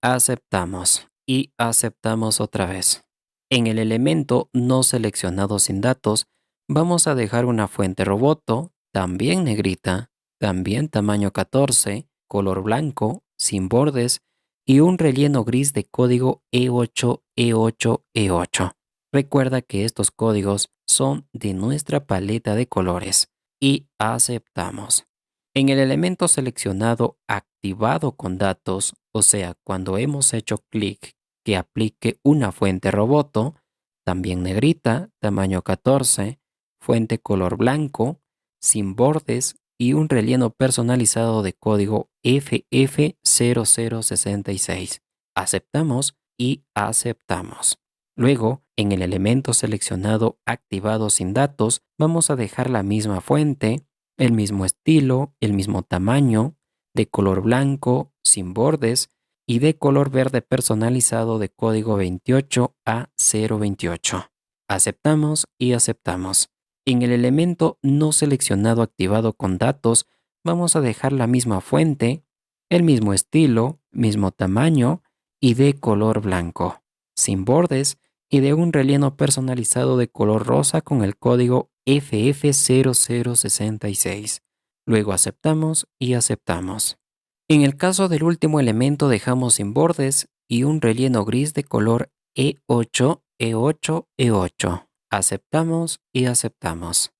aceptamos otra vez. En el elemento no seleccionado sin datos, vamos a dejar una fuente roboto, también negrita, también tamaño 14, color blanco, sin bordes y un relleno gris de código E8, E8, E8. Recuerda que estos códigos son de nuestra paleta de colores y aceptamos. En el elemento seleccionado activado con datos, o sea, cuando hemos hecho clic que aplique una fuente roboto, también negrita, tamaño 14, fuente color blanco, sin bordes y un relleno personalizado de código FF0066. Aceptamos y aceptamos. Luego, en el elemento seleccionado activado sin datos, vamos a dejar la misma fuente, el mismo estilo, el mismo tamaño, de color blanco, sin bordes y de color verde personalizado de código 28A028. Aceptamos y aceptamos. En el elemento no seleccionado activado con datos, vamos a dejar la misma fuente, el mismo estilo, mismo tamaño y de color blanco, sin bordes y de un relleno personalizado de color rosa con el código FF0066. Luego aceptamos y aceptamos. En el caso del último elemento dejamos sin bordes y un relleno gris de color E8, E8, E8. Aceptamos y aceptamos.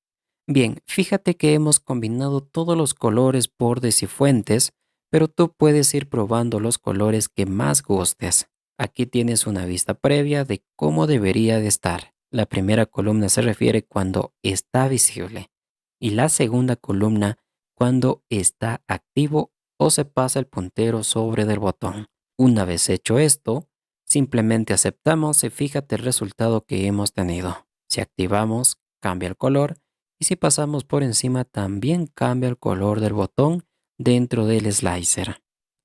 Bien, fíjate que hemos combinado todos los colores, bordes y fuentes, pero tú puedes ir probando los colores que más gustes. Aquí tienes una vista previa de cómo debería de estar. La primera columna se refiere cuando está visible y la segunda columna cuando está activo o se pasa el puntero sobre del botón. Una vez hecho esto, simplemente aceptamos y fíjate el resultado que hemos tenido. Si activamos, cambia el color y si pasamos por encima también cambia el color del botón dentro del slicer.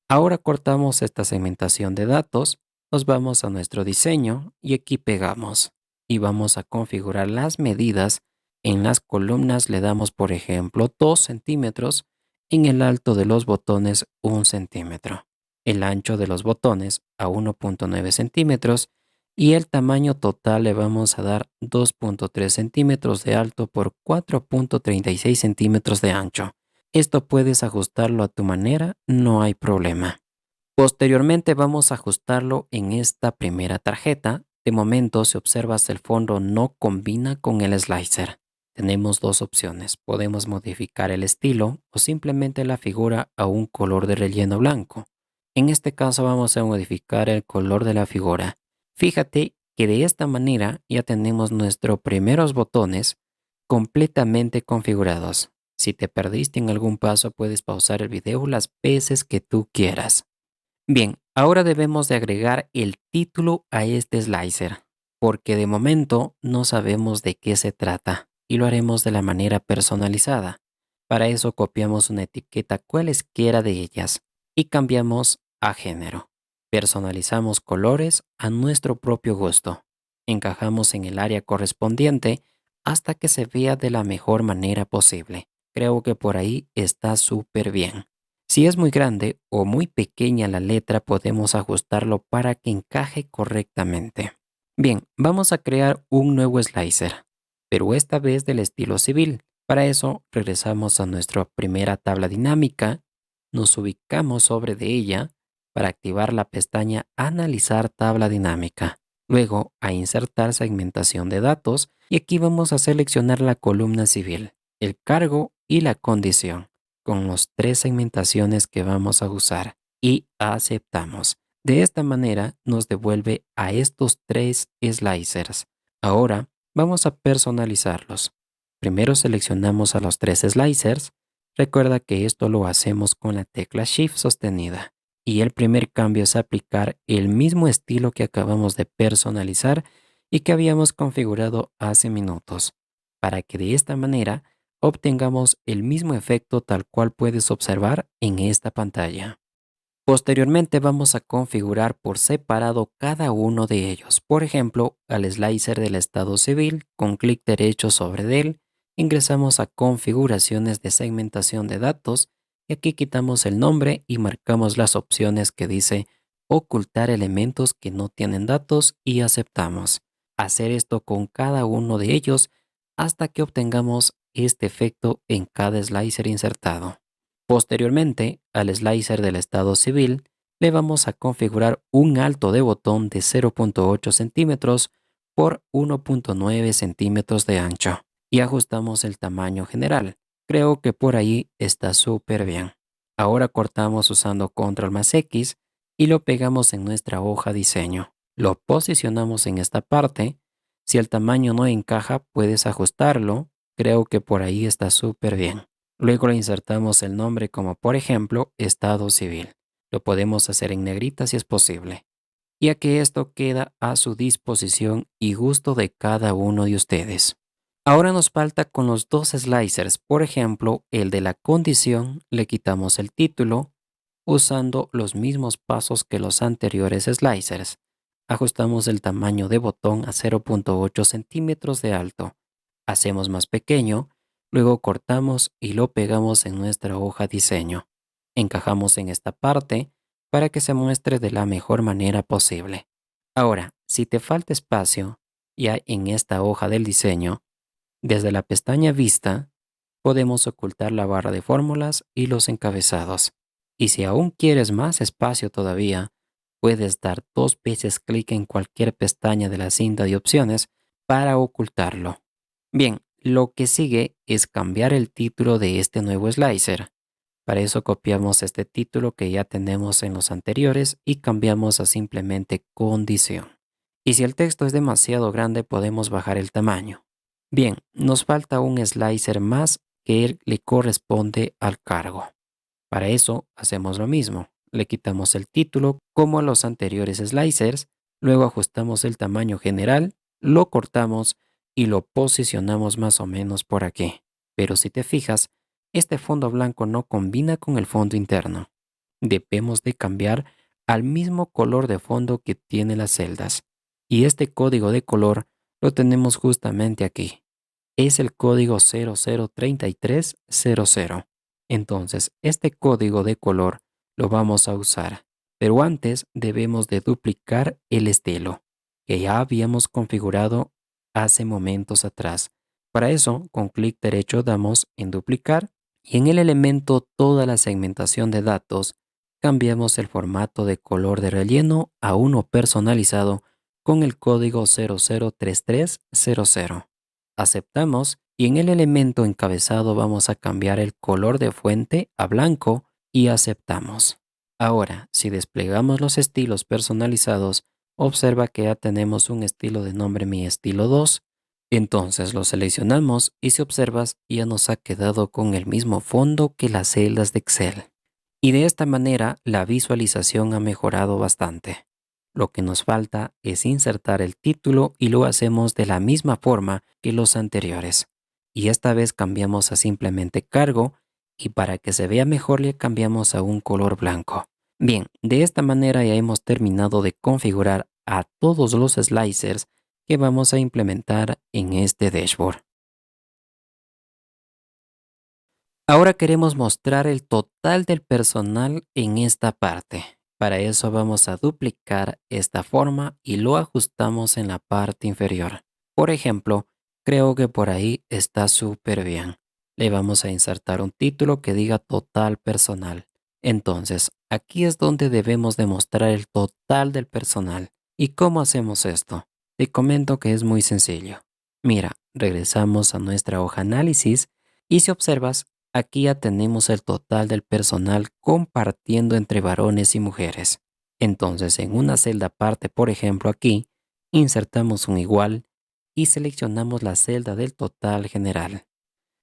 Ahora cortamos esta segmentación de datos, nos vamos a nuestro diseño y aquí pegamos y vamos a configurar las medidas. En las columnas le damos por ejemplo 2 centímetros, en el alto de los botones 1 centímetro, el ancho de los botones a 1.9 centímetros y el tamaño total le vamos a dar 2.3 centímetros de alto por 4.36 centímetros de ancho. Esto puedes ajustarlo a tu manera, no hay problema. Posteriormente vamos a ajustarlo en esta primera tarjeta. De momento, si observas el fondo no combina con el slicer. Tenemos dos opciones. Podemos modificar el estilo o simplemente la figura a un color de relleno blanco. En este caso vamos a modificar el color de la figura. Fíjate que de esta manera ya tenemos nuestros primeros botones completamente configurados. Si te perdiste en algún paso, puedes pausar el video las veces que tú quieras. Bien, ahora debemos de agregar el título a este slicer, porque de momento no sabemos de qué se trata y lo haremos de la manera personalizada. Para eso copiamos una etiqueta cualesquiera de ellas y cambiamos a género. Personalizamos colores a nuestro propio gusto. Encajamos en el área correspondiente hasta que se vea de la mejor manera posible. Creo que por ahí está súper bien. Si es muy grande o muy pequeña la letra, podemos ajustarlo para que encaje correctamente. Bien, vamos a crear un nuevo slicer, pero esta vez del estilo civil. Para eso, regresamos a nuestra primera tabla dinámica, nos ubicamos sobre de ella para activar la pestaña Analizar tabla dinámica. Luego, a Insertar segmentación de datos y aquí vamos a seleccionar la columna civil, el cargo y la condición con las tres segmentaciones que vamos a usar y aceptamos. De esta manera nos devuelve a estos tres slicers. Ahora vamos a personalizarlos. Primero seleccionamos a los tres slicers. Recuerda que esto lo hacemos con la tecla Shift sostenida. Y el primer cambio es aplicar el mismo estilo que acabamos de personalizar y que habíamos configurado hace minutos, para que de esta manera obtengamos el mismo efecto tal cual puedes observar en esta pantalla. Posteriormente vamos a configurar por separado cada uno de ellos. Por ejemplo, al slicer del estado civil, con clic derecho sobre él, ingresamos a configuraciones de segmentación de datos y aquí quitamos el nombre y marcamos las opciones que dice ocultar elementos que no tienen datos y aceptamos. Hacer esto con cada uno de ellos hasta que obtengamos este efecto en cada slicer insertado. Posteriormente, al slicer del estado civil, le vamos a configurar un alto de botón de 0.8 centímetros por 1.9 centímetros de ancho y ajustamos el tamaño general. Creo que por ahí está súper bien. Ahora cortamos usando Control más X y lo pegamos en nuestra hoja diseño. Lo posicionamos en esta parte. Si el tamaño no encaja, puedes ajustarlo. Creo que por ahí está súper bien. Luego le insertamos el nombre como por ejemplo estado civil. Lo podemos hacer en negrita si es posible, ya que esto queda a su disposición y gusto de cada uno de ustedes. Ahora nos falta con los dos slicers, por ejemplo el de la condición, le quitamos el título usando los mismos pasos que los anteriores slicers. Ajustamos el tamaño de botón a 0.8 centímetros de alto. Hacemos más pequeño, luego cortamos y lo pegamos en nuestra hoja diseño. Encajamos en esta parte para que se muestre de la mejor manera posible. Ahora, si te falta espacio, ya en esta hoja del diseño, desde la pestaña Vista, podemos ocultar la barra de fórmulas y los encabezados. Y si aún quieres más espacio todavía, puedes dar dos veces clic en cualquier pestaña de la cinta de opciones para ocultarlo. Bien, lo que sigue es cambiar el título de este nuevo slicer. Para eso copiamos este título que ya tenemos en los anteriores y cambiamos a simplemente condición. Y si el texto es demasiado grande, podemos bajar el tamaño. Bien, nos falta un slicer más que le corresponde al cargo. Para eso hacemos lo mismo. Le quitamos el título como a los anteriores slicers, luego ajustamos el tamaño general, lo cortamos y lo posicionamos más o menos por aquí. Pero si te fijas, este fondo blanco no combina con el fondo interno. Debemos de cambiar al mismo color de fondo que tiene las celdas. Y este código de color lo tenemos justamente aquí. Es el código 003300. Entonces, este código de color lo vamos a usar. Pero antes debemos de duplicar el estilo que ya habíamos configurado hace momentos atrás. Para eso, con clic derecho damos en duplicar y en el elemento toda la segmentación de datos cambiamos el formato de color de relleno a uno personalizado con el código 003300. Aceptamos y en el elemento encabezado vamos a cambiar el color de fuente a blanco y aceptamos. Ahora, si desplegamos los estilos personalizados, observa que ya tenemos un estilo de nombre Mi Estilo 2, Entonces lo seleccionamos y si observas ya nos ha quedado con el mismo fondo que las celdas de Excel. Y de esta manera la visualización ha mejorado bastante. Lo que nos falta es insertar el título y lo hacemos de la misma forma que los anteriores. Y esta vez cambiamos a simplemente cargo y para que se vea mejor le cambiamos a un color blanco. Bien, de esta manera ya hemos terminado de configurar a todos los slicers que vamos a implementar en este dashboard. Ahora queremos mostrar el total del personal en esta parte. Para eso vamos a duplicar esta forma y lo ajustamos en la parte inferior. Por ejemplo, creo que por ahí está súper bien. Le vamos a insertar un título que diga total personal. Entonces, aquí es donde debemos demostrar el total del personal. ¿Y cómo hacemos esto? Te comento que es muy sencillo. Mira, regresamos a nuestra hoja análisis y si observas, aquí ya tenemos el total del personal compartiendo entre varones y mujeres. Entonces, en una celda aparte, por ejemplo aquí, insertamos un igual y seleccionamos la celda del total general.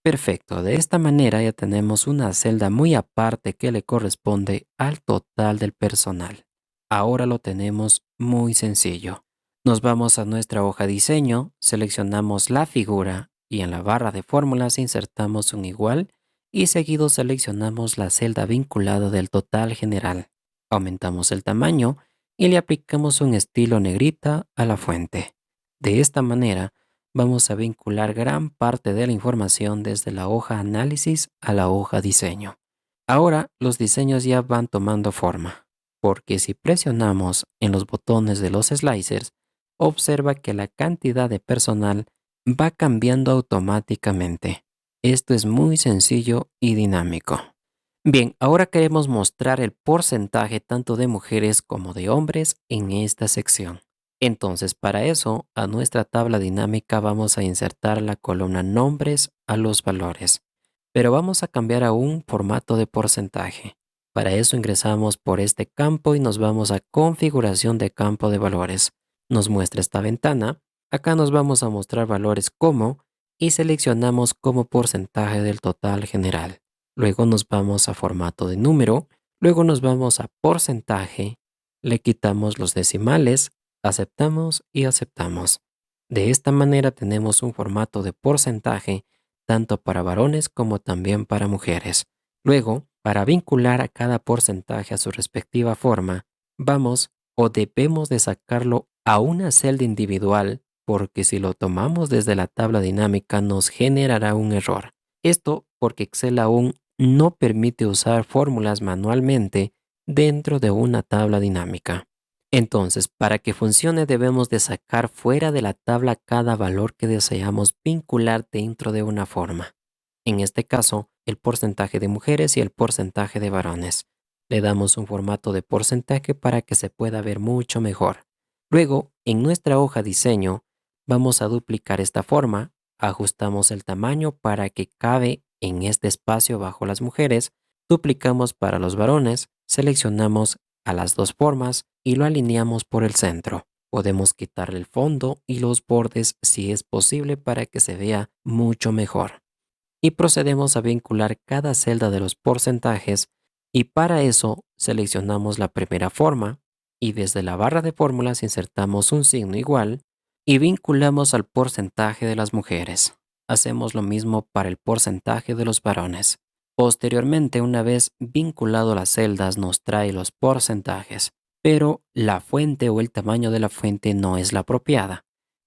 Perfecto, de esta manera ya tenemos una celda muy aparte que le corresponde al total del personal. Ahora lo tenemos muy sencillo. Nos vamos a nuestra hoja diseño, seleccionamos la figura y en la barra de fórmulas insertamos un igual y seguido seleccionamos la celda vinculada del total general. Aumentamos el tamaño y le aplicamos un estilo negrita a la fuente. De esta manera, vamos a vincular gran parte de la información desde la hoja análisis a la hoja diseño. Ahora los diseños ya van tomando forma, porque si presionamos en los botones de los slicers, observa que la cantidad de personal va cambiando automáticamente. Esto es muy sencillo y dinámico. Bien, ahora queremos mostrar el porcentaje tanto de mujeres como de hombres en esta sección. Entonces, para eso, a nuestra tabla dinámica vamos a insertar la columna nombres a los valores, pero vamos a cambiar a un formato de porcentaje. Para eso ingresamos por este campo y nos vamos a configuración de campo de valores. Nos muestra esta ventana. Acá nos vamos a mostrar valores como y seleccionamos como porcentaje del total general. Luego nos vamos a formato de número, luego nos vamos a porcentaje, le quitamos los decimales, aceptamos y aceptamos. De esta manera tenemos un formato de porcentaje tanto para varones como también para mujeres. Luego, para vincular a cada porcentaje a su respectiva forma, vamos o debemos de sacarlo a una celda individual porque si lo tomamos desde la tabla dinámica nos generará un error. Esto porque Excel aún no permite usar fórmulas manualmente dentro de una tabla dinámica. Entonces, para que funcione debemos de sacar fuera de la tabla cada valor que deseamos vincular dentro de una forma. En este caso, el porcentaje de mujeres y el porcentaje de varones. Le damos un formato de porcentaje para que se pueda ver mucho mejor. Luego, en nuestra hoja diseño, vamos a duplicar esta forma, ajustamos el tamaño para que cabe en este espacio bajo las mujeres, duplicamos para los varones, seleccionamos a las dos formas y lo alineamos por el centro. Podemos quitarle el fondo y los bordes si es posible para que se vea mucho mejor. Y procedemos a vincular cada celda de los porcentajes y para eso seleccionamos la primera forma y desde la barra de fórmulas insertamos un signo igual y vinculamos al porcentaje de las mujeres. Hacemos lo mismo para el porcentaje de los varones. Posteriormente, una vez vinculado las celdas, nos trae los porcentajes, pero la fuente o el tamaño de la fuente no es la apropiada.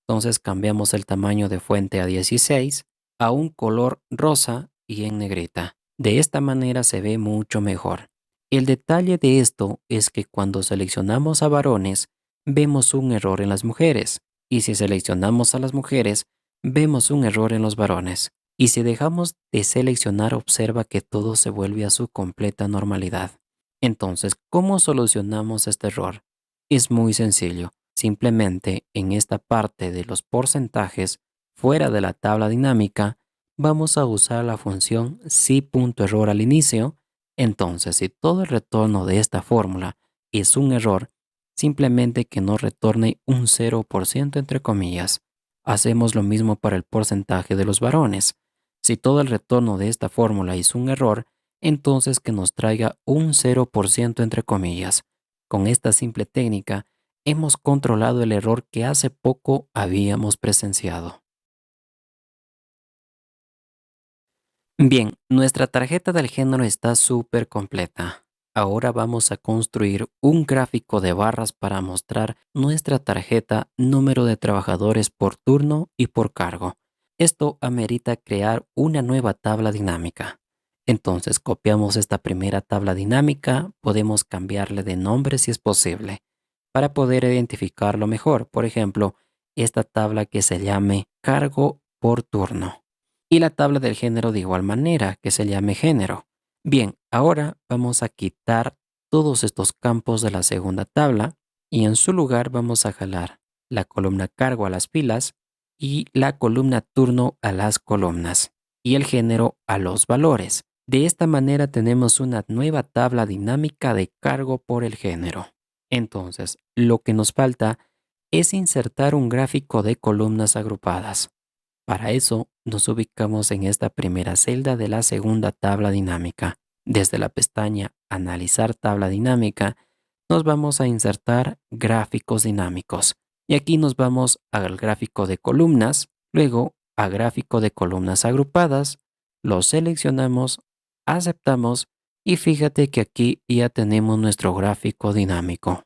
Entonces cambiamos el tamaño de fuente a 16 a un color rosa y en negrita. De esta manera se ve mucho mejor. El detalle de esto es que cuando seleccionamos a varones, vemos un error en las mujeres, y si seleccionamos a las mujeres, vemos un error en los varones. Y si dejamos de seleccionar, observa que todo se vuelve a su completa normalidad. Entonces, ¿cómo solucionamos este error? Es muy sencillo. Simplemente en esta parte de los porcentajes, fuera de la tabla dinámica, vamos a usar la función si.error al inicio. Entonces, si todo el retorno de esta fórmula es un error, simplemente que nos retorne un 0% entre comillas. Hacemos lo mismo para el porcentaje de los varones. Si todo el retorno de esta fórmula es un error, entonces que nos traiga un 0% entre comillas. Con esta simple técnica, hemos controlado el error que hace poco habíamos presenciado. Bien, nuestra tarjeta del género está súper completa. Ahora vamos a construir un gráfico de barras para mostrar nuestra tarjeta, número de trabajadores por turno y por cargo. Esto amerita crear una nueva tabla dinámica. Entonces copiamos esta primera tabla dinámica, podemos cambiarle de nombre si es posible, para poder identificarlo mejor. Por ejemplo, esta tabla que se llame cargo por turno. Y la tabla del género de igual manera, que se llame género. Bien, ahora vamos a quitar todos estos campos de la segunda tabla y en su lugar vamos a jalar la columna cargo a las filas y la columna turno a las columnas y el género a los valores. De esta manera tenemos una nueva tabla dinámica de cargo por el género. Entonces, lo que nos falta es insertar un gráfico de columnas agrupadas. Para eso, nos ubicamos en esta primera celda de la segunda tabla dinámica. Desde la pestaña Analizar tabla dinámica, nos vamos a insertar gráficos dinámicos. Y aquí nos vamos al gráfico de columnas, luego a gráfico de columnas agrupadas, lo seleccionamos, aceptamos y fíjate que aquí ya tenemos nuestro gráfico dinámico.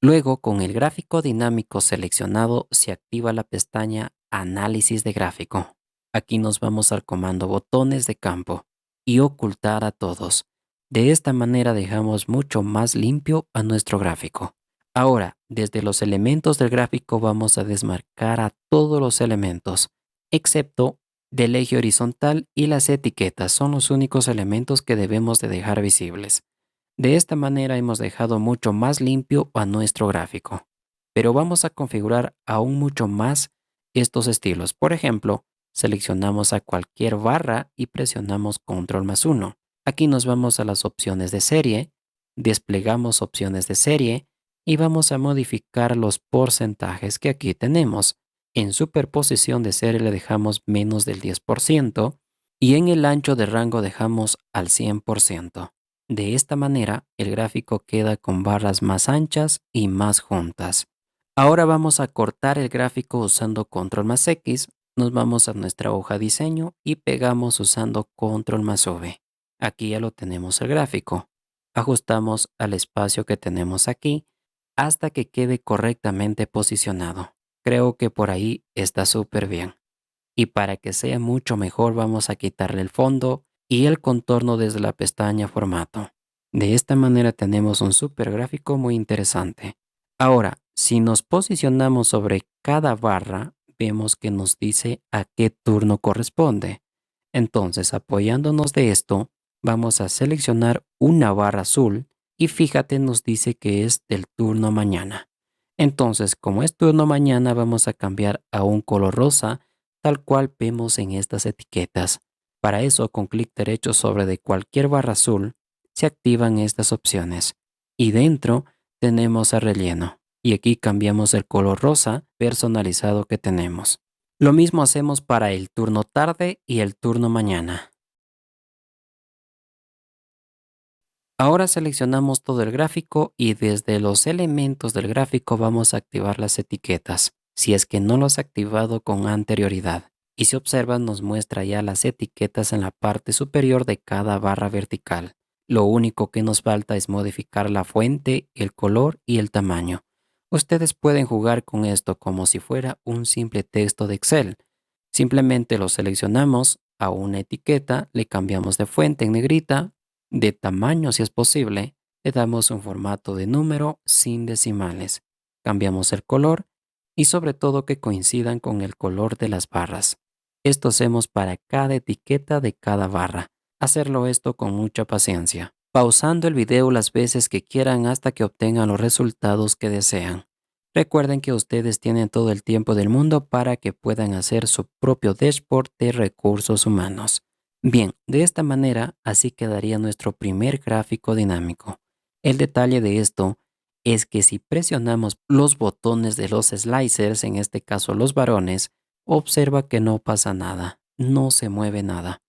Luego, con el gráfico dinámico seleccionado, se activa la pestaña Análisis de gráfico. Aquí nos vamos al comando botones de campo y ocultar a todos. De esta manera dejamos mucho más limpio a nuestro gráfico. Ahora, desde los elementos del gráfico vamos a desmarcar a todos los elementos, excepto del eje horizontal y las etiquetas. Son los únicos elementos que debemos de dejar visibles. De esta manera hemos dejado mucho más limpio a nuestro gráfico, pero vamos a configurar aún mucho más estos estilos. Por ejemplo, seleccionamos a cualquier barra y presionamos Control+1. Aquí nos vamos a las opciones de serie, desplegamos opciones de serie y vamos a modificar los porcentajes que aquí tenemos. En superposición de serie le dejamos menos del 10% y en el ancho de rango dejamos al 100%. De esta manera, el gráfico queda con barras más anchas y más juntas. Ahora vamos a cortar el gráfico usando Control+X, nos vamos a nuestra hoja diseño y pegamos usando Control+V. Aquí ya lo tenemos el gráfico. Ajustamos al espacio que tenemos aquí hasta que quede correctamente posicionado. Creo que por ahí está súper bien. Y para que sea mucho mejor vamos a quitarle el fondo y el contorno desde la pestaña Formato. De esta manera tenemos un super gráfico muy interesante. Ahora, si nos posicionamos sobre cada barra, vemos que nos dice a qué turno corresponde. Entonces, apoyándonos de esto, vamos a seleccionar una barra azul y fíjate, nos dice que es del turno mañana. Entonces, como es turno mañana, vamos a cambiar a un color rosa tal cual vemos en estas etiquetas. Para eso, con clic derecho sobre de cualquier barra azul, se activan estas opciones. Y dentro tenemos el relleno. Y aquí cambiamos el color rosa personalizado que tenemos. Lo mismo hacemos para el turno tarde y el turno mañana. Ahora seleccionamos todo el gráfico y desde los elementos del gráfico vamos a activar las etiquetas, si es que no lo has activado con anterioridad. Y si observas nos muestra ya las etiquetas en la parte superior de cada barra vertical. Lo único que nos falta es modificar la fuente, el color y el tamaño. Ustedes pueden jugar con esto como si fuera un simple texto de Excel. Simplemente lo seleccionamos a una etiqueta, le cambiamos de fuente en negrita, de tamaño si es posible, le damos un formato de número sin decimales, cambiamos el color y sobre todo que coincidan con el color de las barras. Esto hacemos para cada etiqueta de cada barra. Hacerlo esto con mucha paciencia, pausando el video las veces que quieran hasta que obtengan los resultados que desean. Recuerden que ustedes tienen todo el tiempo del mundo para que puedan hacer su propio dashboard de recursos humanos. Bien, de esta manera así quedaría nuestro primer gráfico dinámico. El detalle de esto es que si presionamos los botones de los slicers, en este caso los varones, observa que no pasa nada, no se mueve nada.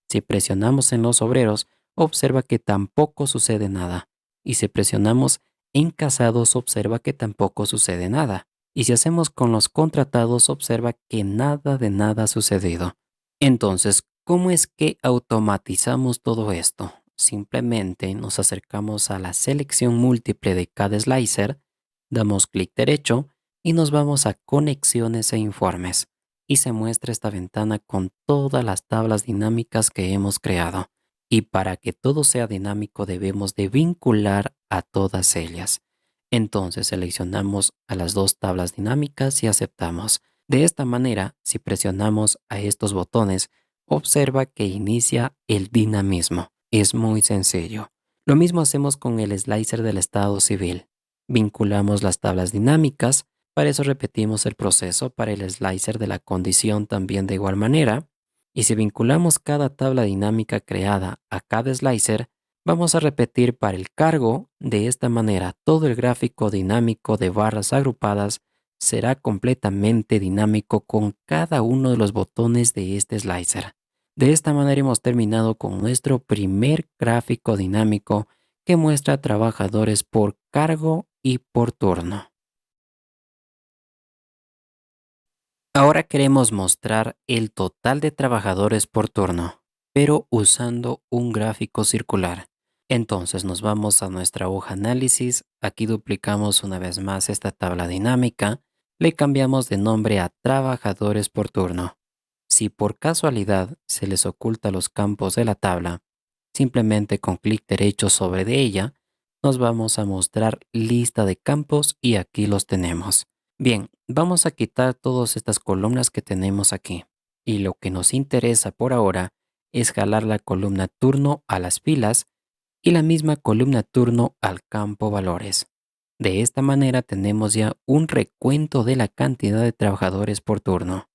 Si presionamos en los obreros, observa que tampoco sucede nada. Y si presionamos en casados, observa que tampoco sucede nada. Y si hacemos con los contratados, observa que nada de nada ha sucedido. Entonces, ¿cómo es que automatizamos todo esto? Simplemente nos acercamos a la selección múltiple de cada slicer, damos clic derecho y nos vamos a conexiones e informes. Y se muestra esta ventana con todas las tablas dinámicas que hemos creado. Y para que todo sea dinámico debemos de vincular a todas ellas. Entonces seleccionamos a las dos tablas dinámicas y aceptamos. De esta manera, si presionamos a estos botones, observa que inicia el dinamismo. Es muy sencillo. Lo mismo hacemos con el slicer del estado civil. Vinculamos las tablas dinámicas, para eso repetimos el proceso para el slicer de la condición también de igual manera. Y si vinculamos cada tabla dinámica creada a cada slicer, vamos a repetir para el cargo. De esta manera todo el gráfico dinámico de barras agrupadas será completamente dinámico con cada uno de los botones de este slicer. De esta manera hemos terminado con nuestro primer gráfico dinámico que muestra trabajadores por cargo y por turno. Ahora queremos mostrar el total de trabajadores por turno, pero usando un gráfico circular. Entonces nos vamos a nuestra hoja análisis, aquí duplicamos una vez más esta tabla dinámica, le cambiamos de nombre a trabajadores por turno. Si por casualidad se les oculta los campos de la tabla, simplemente con clic derecho sobre de ella, nos vamos a mostrar lista de campos y aquí los tenemos. Bien, vamos a quitar todas estas columnas que tenemos aquí. Y lo que nos interesa por ahora es jalar la columna turno a las filas y la misma columna turno al campo valores. De esta manera tenemos ya un recuento de la cantidad de trabajadores por turno.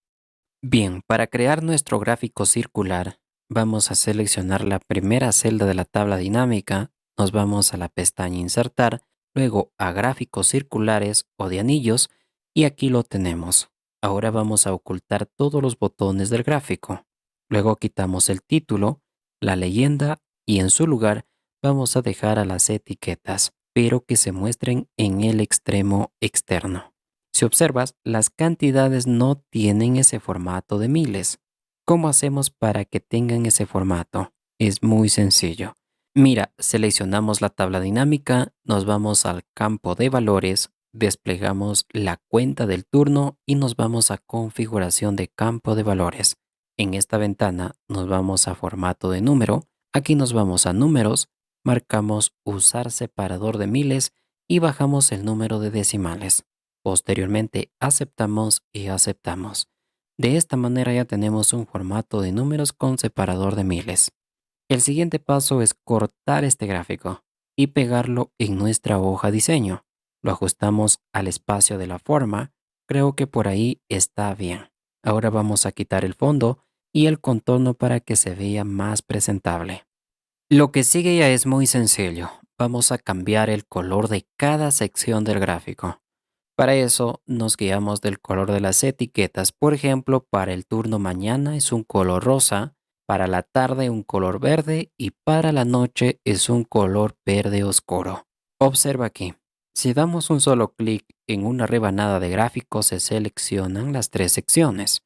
Bien, para crear nuestro gráfico circular, vamos a seleccionar la primera celda de la tabla dinámica, nos vamos a la pestaña Insertar, luego a Gráficos circulares o de anillos y aquí lo tenemos. Ahora vamos a ocultar todos los botones del gráfico. Luego quitamos el título, la leyenda y en su lugar vamos a dejar a las etiquetas, pero que se muestren en el extremo externo. Si observas, las cantidades no tienen ese formato de miles. ¿Cómo hacemos para que tengan ese formato? Es muy sencillo. Mira, seleccionamos la tabla dinámica, nos vamos al campo de valores, desplegamos la cuenta del turno y nos vamos a configuración de campo de valores. En esta ventana nos vamos a formato de número, aquí nos vamos a números, marcamos usar separador de miles y bajamos el número de decimales. Posteriormente aceptamos y aceptamos. De esta manera ya tenemos un formato de números con separador de miles. El siguiente paso es cortar este gráfico y pegarlo en nuestra hoja diseño. Lo ajustamos al espacio de la forma. Creo que por ahí está bien. Ahora vamos a quitar el fondo y el contorno para que se vea más presentable. Lo que sigue ya es muy sencillo. Vamos a cambiar el color de cada sección del gráfico. Para eso nos guiamos del color de las etiquetas. Por ejemplo, para el turno mañana es un color rosa, para la tarde un color verde y para la noche es un color verde oscuro. Observa aquí. Si damos un solo clic en una rebanada de gráficos se seleccionan las tres secciones.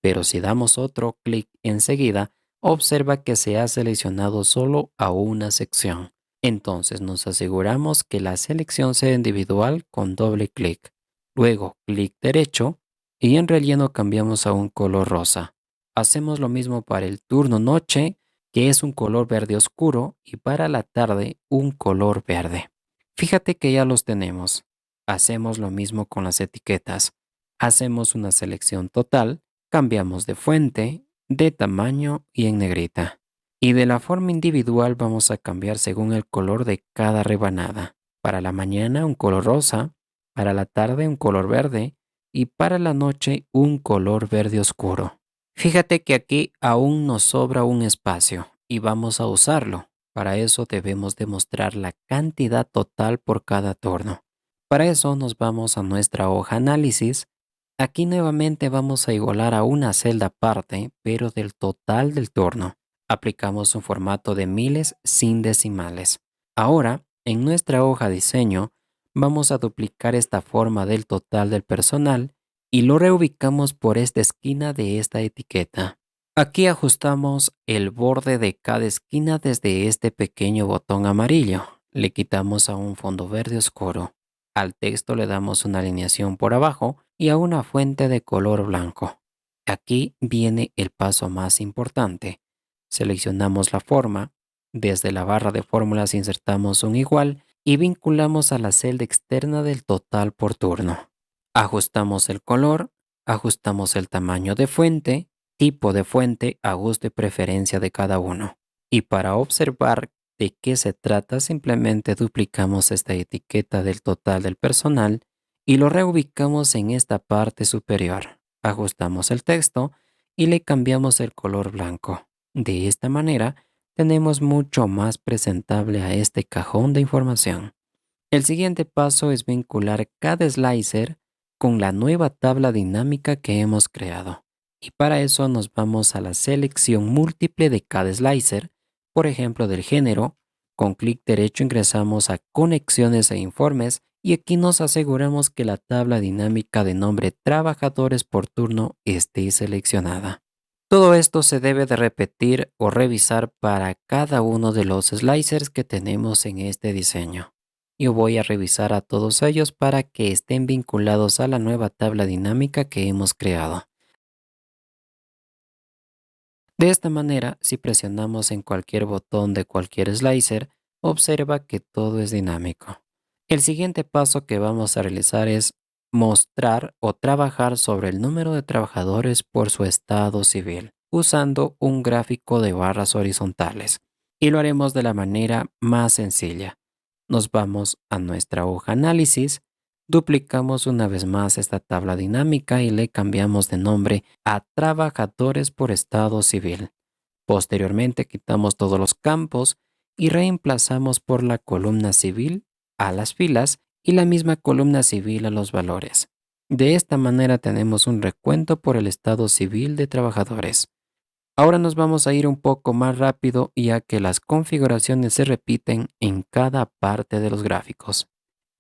Pero si damos otro clic enseguida, observa que se ha seleccionado solo a una sección. Entonces nos aseguramos que la selección sea individual con doble clic. Luego clic derecho y en relleno cambiamos a un color rosa. Hacemos lo mismo para el turno noche, que es un color verde oscuro, y para la tarde un color verde. Fíjate que ya los tenemos. Hacemos lo mismo con las etiquetas. Hacemos una selección total, cambiamos de fuente, de tamaño y en negrita. Y de la forma individual vamos a cambiar según el color de cada rebanada. Para la mañana un color rosa, para la tarde un color verde y para la noche un color verde oscuro. Fíjate que aquí aún nos sobra un espacio y vamos a usarlo. Para eso debemos demostrar la cantidad total por cada turno. Para eso nos vamos a nuestra hoja análisis, Aquí nuevamente vamos a igualar a una celda aparte, pero del total del turno. Aplicamos un formato de miles sin decimales. Ahora, en nuestra hoja diseño, vamos a duplicar esta forma del total del personal y lo reubicamos por esta esquina de esta etiqueta. Aquí ajustamos el borde de cada esquina desde este pequeño botón amarillo. Le quitamos a un fondo verde oscuro. Al texto le damos una alineación por abajo y a una fuente de color blanco. Aquí viene el paso más importante. Seleccionamos la forma, desde la barra de fórmulas insertamos un igual y vinculamos a la celda externa del total por turno. Ajustamos el color, ajustamos el tamaño de fuente, tipo de fuente a gusto y preferencia de cada uno. Y para observar de qué se trata, simplemente duplicamos esta etiqueta del total del personal y lo reubicamos en esta parte superior. Ajustamos el texto y le cambiamos el color blanco. De esta manera, tenemos mucho más presentable a este cajón de información. El siguiente paso es vincular cada slicer con la nueva tabla dinámica que hemos creado. Y para eso nos vamos a la selección múltiple de cada slicer, por ejemplo del género. Con clic derecho ingresamos a conexiones e informes y aquí nos aseguramos que la tabla dinámica de nombre trabajadores por turno esté seleccionada. Todo esto se debe de repetir o revisar para cada uno de los slicers que tenemos en este diseño. Yo voy a revisar a todos ellos para que estén vinculados a la nueva tabla dinámica que hemos creado. De esta manera, si presionamos en cualquier botón de cualquier slicer, observa que todo es dinámico. El siguiente paso que vamos a realizar es mostrar o trabajar sobre el número de trabajadores por su estado civil, usando un gráfico de barras horizontales. Y lo haremos de la manera más sencilla. Nos vamos a nuestra hoja análisis, duplicamos una vez más esta tabla dinámica y le cambiamos de nombre a trabajadores por estado civil. Posteriormente quitamos todos los campos y reemplazamos por la columna civil a las filas y la misma columna civil a los valores. De esta manera tenemos un recuento por el estado civil de trabajadores. Ahora nos vamos a ir un poco más rápido ya que las configuraciones se repiten en cada parte de los gráficos.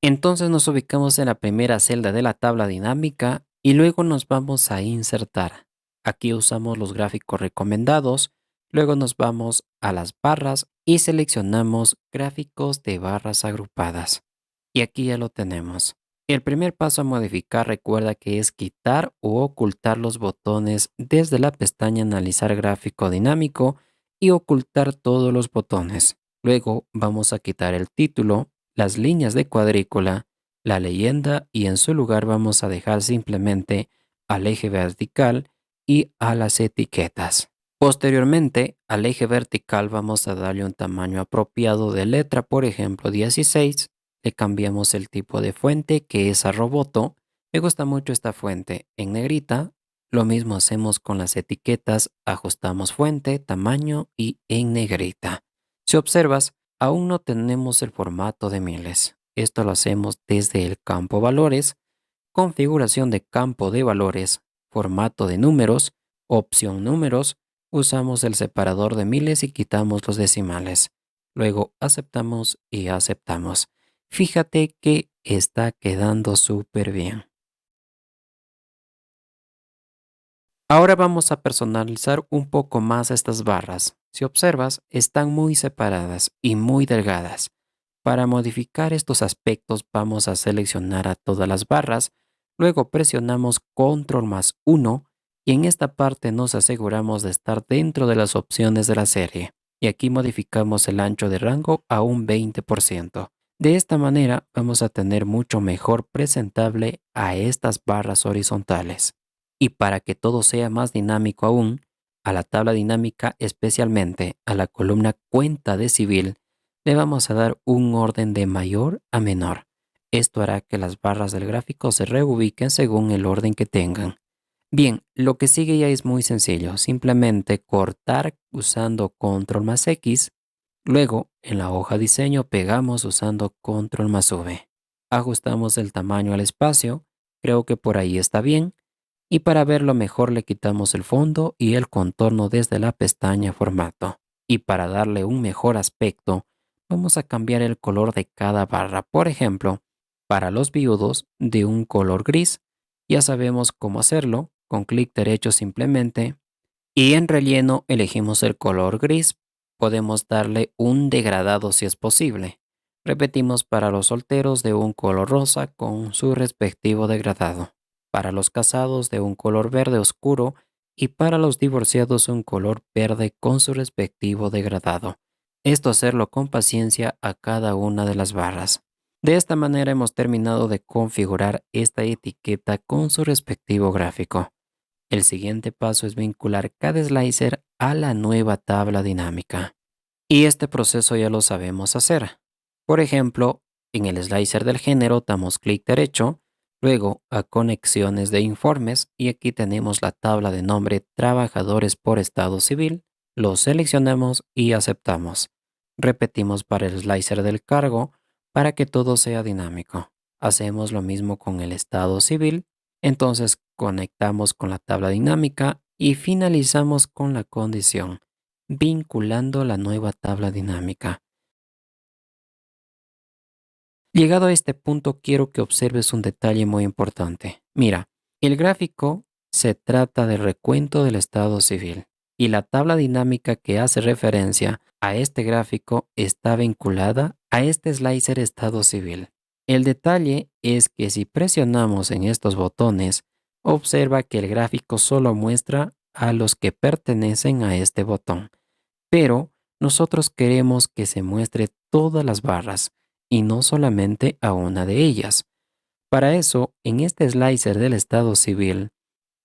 Entonces nos ubicamos en la primera celda de la tabla dinámica y luego nos vamos a insertar. Aquí usamos los gráficos recomendados, luego nos vamos a las barras y seleccionamos gráficos de barras agrupadas. Y aquí ya lo tenemos. El primer paso a modificar recuerda que es quitar o ocultar los botones desde la pestaña Analizar gráfico dinámico y ocultar todos los botones. Luego vamos a quitar el título, las líneas de cuadrícula, la leyenda y en su lugar vamos a dejar simplemente al eje vertical y a las etiquetas. Posteriormente, al eje vertical vamos a darle un tamaño apropiado de letra, por ejemplo 16. Le cambiamos el tipo de fuente que es a Roboto. Me gusta mucho esta fuente en negrita. Lo mismo hacemos con las etiquetas, ajustamos fuente, tamaño y en negrita. Si observas, aún no tenemos el formato de miles. Esto lo hacemos desde el campo valores, configuración de campo de valores, formato de números, opción números, usamos el separador de miles y quitamos los decimales. Luego aceptamos y aceptamos. Fíjate que está quedando súper bien. Ahora vamos a personalizar un poco más estas barras. Si observas, están muy separadas y muy delgadas. Para modificar estos aspectos vamos a seleccionar a todas las barras, luego presionamos Control+1 y en esta parte nos aseguramos de estar dentro de las opciones de la serie. Y aquí modificamos el ancho de rango a un 20%. De esta manera vamos a tener mucho mejor presentable a estas barras horizontales. Y para que todo sea más dinámico aún, a la tabla dinámica, especialmente a la columna cuenta de civil, le vamos a dar un orden de mayor a menor. Esto hará que las barras del gráfico se reubiquen según el orden que tengan. Bien, lo que sigue ya es muy sencillo. Simplemente cortar usando Control+X. Luego, en la hoja diseño pegamos usando Control+V. Ajustamos el tamaño al espacio. Creo que por ahí está bien. Y para verlo mejor le quitamos el fondo y el contorno desde la pestaña Formato. Y para darle un mejor aspecto, vamos a cambiar el color de cada barra. Por ejemplo, para los viudos de un color gris. Ya sabemos cómo hacerlo. Con clic derecho simplemente. Y en relleno elegimos el color gris. Podemos darle un degradado si es posible. Repetimos para los solteros de un color rosa con su respectivo degradado. Para los casados de un color verde oscuro y para los divorciados un color verde con su respectivo degradado. Esto hacerlo con paciencia a cada una de las barras. De esta manera hemos terminado de configurar esta etiqueta con su respectivo gráfico. El siguiente paso es vincular cada slicer a la nueva tabla dinámica. Y este proceso ya lo sabemos hacer. Por ejemplo, en el slicer del género damos clic derecho, luego a conexiones de informes y aquí tenemos la tabla de nombre trabajadores por estado civil, lo seleccionamos y aceptamos. Repetimos para el slicer del cargo para que todo sea dinámico. Hacemos lo mismo con el estado civil, entonces conectamos con la tabla dinámica y finalizamos con la condición vinculando la nueva tabla dinámica. Llegado a este punto, quiero que observes un detalle muy importante. Mira, el gráfico se trata del recuento del estado civil y la tabla dinámica que hace referencia a este gráfico está vinculada a este slicer estado civil. El detalle es que si presionamos en estos botones, observa que el gráfico solo muestra a los que pertenecen a este botón. Pero nosotros queremos que se muestre todas las barras y no solamente a una de ellas. Para eso, en este slicer del estado civil,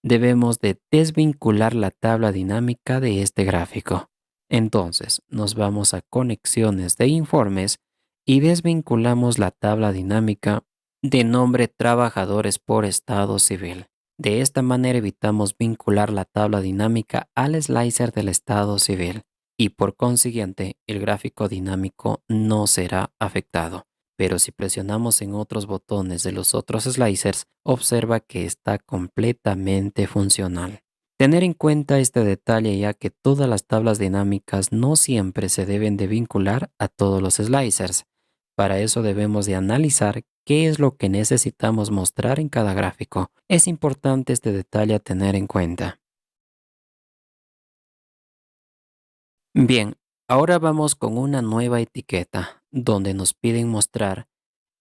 debemos de desvincular la tabla dinámica de este gráfico. Entonces, nos vamos a conexiones de informes y desvinculamos la tabla dinámica de nombre trabajadores por estado civil. De esta manera evitamos vincular la tabla dinámica al slicer del estado civil y por consiguiente el gráfico dinámico no será afectado. Pero si presionamos en otros botones de los otros slicers, observa que está completamente funcional. Tener en cuenta este detalle ya que todas las tablas dinámicas no siempre se deben de vincular a todos los slicers. Para eso debemos de analizar qué es lo que necesitamos mostrar en cada gráfico. Es importante este detalle a tener en cuenta. Bien, ahora vamos con una nueva etiqueta donde nos piden mostrar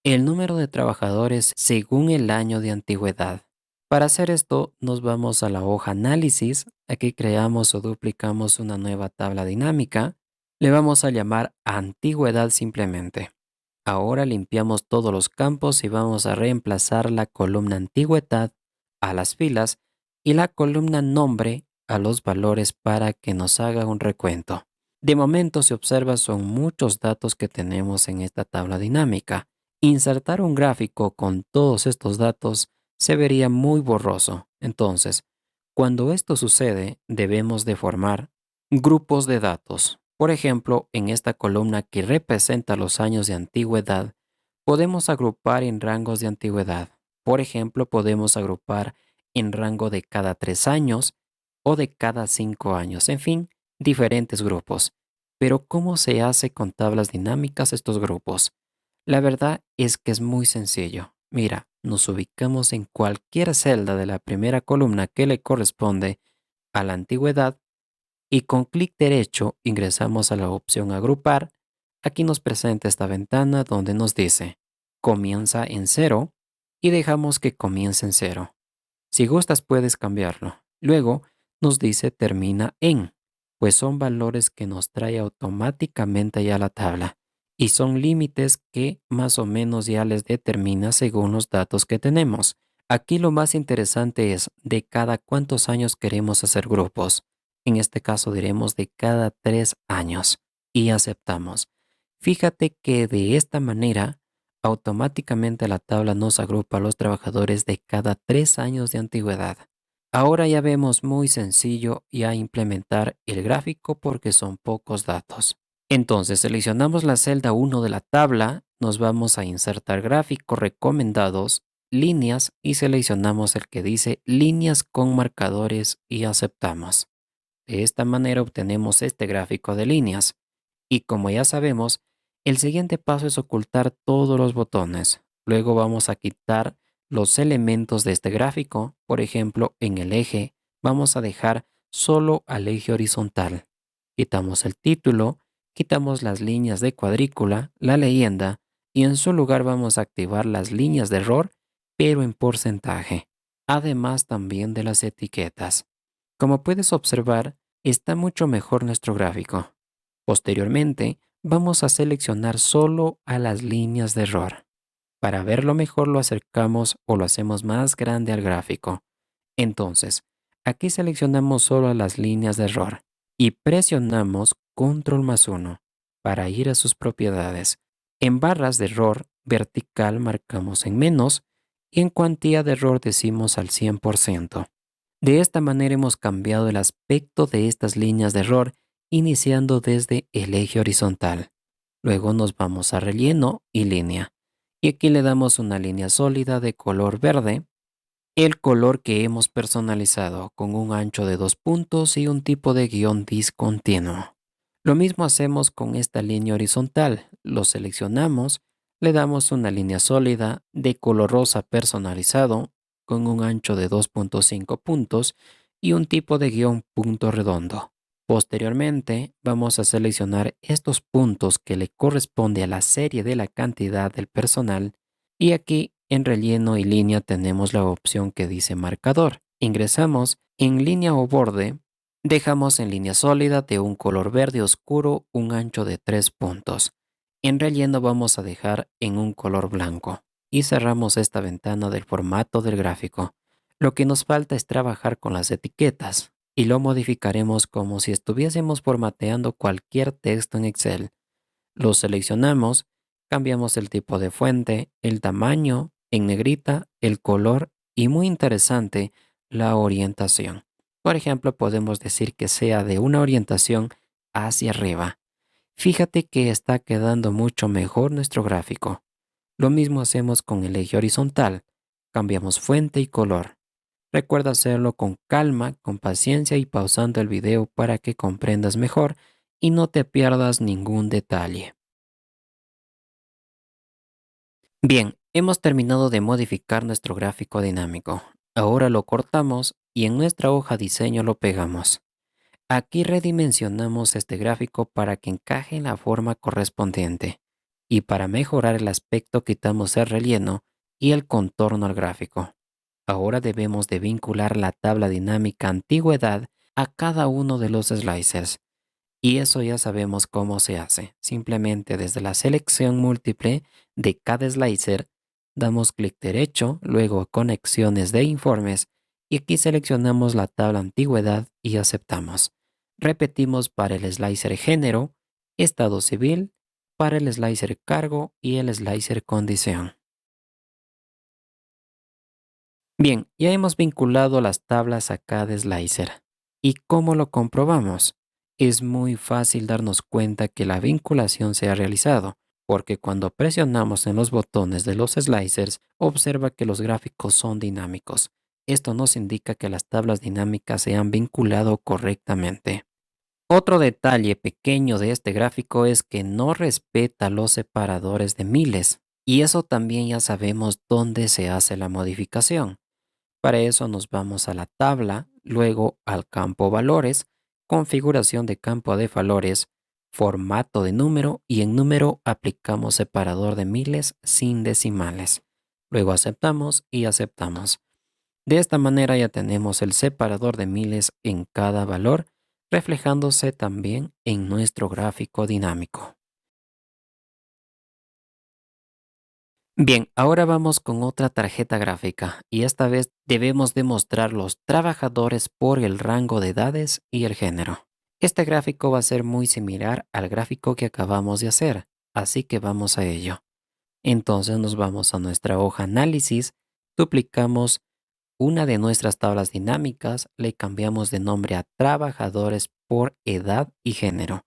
el número de trabajadores según el año de antigüedad. Para hacer esto, nos vamos a la hoja Análisis. Aquí creamos o duplicamos una nueva tabla dinámica. Le vamos a llamar Antigüedad simplemente. Ahora limpiamos todos los campos y vamos a reemplazar la columna Antigüedad a las filas y la columna Nombre a los valores para que nos haga un recuento. De momento, si observas, son muchos datos que tenemos en esta tabla dinámica. Insertar un gráfico con todos estos datos se vería muy borroso. Entonces, cuando esto sucede, debemos de formar grupos de datos. Por ejemplo, en esta columna que representa los años de antigüedad, podemos agrupar en rangos de antigüedad. Por ejemplo, podemos agrupar en rango de cada 3 años o de cada 5 años. En fin, diferentes grupos. Pero ¿cómo se hace con tablas dinámicas estos grupos? La verdad es que es muy sencillo. Mira, nos ubicamos en cualquier celda de la primera columna que le corresponde a la antigüedad y con clic derecho ingresamos a la opción Agrupar. Aquí nos presenta esta ventana donde nos dice Comienza en cero y dejamos que comience en cero. Si gustas puedes cambiarlo. Luego nos dice Termina en, pues son valores que nos trae automáticamente ya la tabla y son límites que más o menos ya les determina según los datos que tenemos. Aquí lo más interesante es de cada cuántos años queremos hacer grupos. En este caso diremos de cada 3 años y aceptamos. Fíjate que de esta manera automáticamente la tabla nos agrupa a los trabajadores de cada 3 años de antigüedad. Ahora ya vemos muy sencillo ya implementar el gráfico porque son pocos datos. Entonces seleccionamos la celda 1 de la tabla, nos vamos a insertar gráficos recomendados líneas y seleccionamos el que dice líneas con marcadores y aceptamos. De esta manera obtenemos este gráfico de líneas. Y como ya sabemos, el siguiente paso es ocultar todos los botones. Luego vamos a quitar los elementos de este gráfico. Por ejemplo, en el eje vamos a dejar solo al eje horizontal. Quitamos el título, quitamos las líneas de cuadrícula, la leyenda y en su lugar vamos a activar las líneas de error, pero en porcentaje. Además también de las etiquetas. Como puedes observar, está mucho mejor nuestro gráfico. Posteriormente, vamos a seleccionar solo a las líneas de error. Para verlo mejor lo acercamos o lo hacemos más grande al gráfico. Entonces, aquí seleccionamos solo a las líneas de error y presionamos Control+1 para ir a sus propiedades. En barras de error vertical marcamos en menos y en cuantía de error decimos al 100%. De esta manera hemos cambiado el aspecto de estas líneas de error iniciando desde el eje horizontal. Luego nos vamos a relleno y línea. Y aquí le damos una línea sólida de color verde, el color que hemos personalizado con un ancho de 2 puntos y un tipo de guión discontinuo. Lo mismo hacemos con esta línea horizontal. Lo seleccionamos, le damos una línea sólida de color rosa personalizado con un ancho de 2.5 puntos y un tipo de guión punto redondo. Posteriormente, vamos a seleccionar estos puntos que le corresponde a la serie de la cantidad del personal y aquí en relleno y línea tenemos la opción que dice marcador. Ingresamos en línea o borde, dejamos en línea sólida de un color verde oscuro un ancho de 3 puntos. En relleno vamos a dejar en un color blanco y cerramos esta ventana del formato del gráfico. Lo que nos falta es trabajar con las etiquetas y lo modificaremos como si estuviésemos formateando cualquier texto en Excel. Lo seleccionamos, cambiamos el tipo de fuente, el tamaño, en negrita, el color y muy interesante, la orientación. Por ejemplo, podemos decir que sea de una orientación hacia arriba. Fíjate que está quedando mucho mejor nuestro gráfico. Lo mismo hacemos con el eje horizontal. Cambiamos fuente y color. Recuerda hacerlo con calma, con paciencia y pausando el video para que comprendas mejor y no te pierdas ningún detalle. Bien, hemos terminado de modificar nuestro gráfico dinámico. Ahora lo cortamos y en nuestra hoja diseño lo pegamos. Aquí redimensionamos este gráfico para que encaje en la forma correspondiente. Y para mejorar el aspecto quitamos el relleno y el contorno al gráfico. Ahora debemos de vincular la tabla dinámica antigüedad a cada uno de los slicers. Y eso ya sabemos cómo se hace. Simplemente desde la selección múltiple de cada slicer, damos clic derecho, luego a conexiones de informes y aquí seleccionamos la tabla antigüedad y aceptamos. Repetimos para el slicer género, estado civil, para el slicer cargo y el slicer condición. Bien, ya hemos vinculado las tablas a cada slicer. ¿Y cómo lo comprobamos? Es muy fácil darnos cuenta que la vinculación se ha realizado, porque cuando presionamos en los botones de los slicers, observa que los gráficos son dinámicos. Esto nos indica que las tablas dinámicas se han vinculado correctamente. Otro detalle pequeño de este gráfico es que no respeta los separadores de miles, y eso también ya sabemos dónde se hace la modificación. Para eso nos vamos a la tabla, luego al campo valores, configuración de campo de valores, formato de número y en número aplicamos separador de miles sin decimales. Luego aceptamos y aceptamos. De esta manera ya tenemos el separador de miles en cada valor, reflejándose también en nuestro gráfico dinámico. Bien, ahora vamos con otra tarjeta gráfica y esta vez debemos demostrar los trabajadores por el rango de edades y el género. Este gráfico va a ser muy similar al gráfico que acabamos de hacer, así que vamos a ello. Entonces nos vamos a nuestra hoja análisis, duplicamos una de nuestras tablas dinámicas, le cambiamos de nombre a trabajadores por edad y género.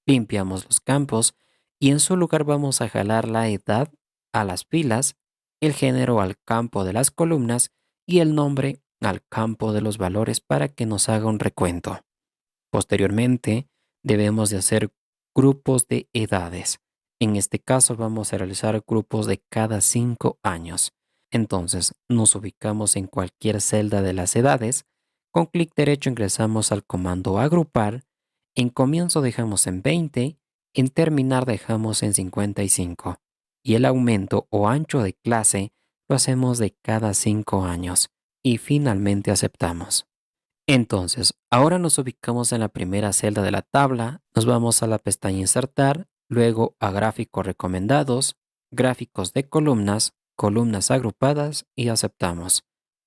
Limpiamos los campos y en su lugar vamos a jalar la edad a las filas, el género al campo de las columnas y el nombre al campo de los valores para que nos haga un recuento. Posteriormente, debemos de hacer grupos de edades. En este caso vamos a realizar grupos de cada 5 años. Entonces, nos ubicamos en cualquier celda de las edades. Con clic derecho ingresamos al comando agrupar. En comienzo dejamos en 20. En terminar dejamos en 55. Y el aumento o ancho de clase lo hacemos de cada 5 años. Y finalmente aceptamos. Entonces, ahora nos ubicamos en la primera celda de la tabla, nos vamos a la pestaña Insertar, luego a Gráficos recomendados, Gráficos de columnas, Columnas agrupadas y aceptamos.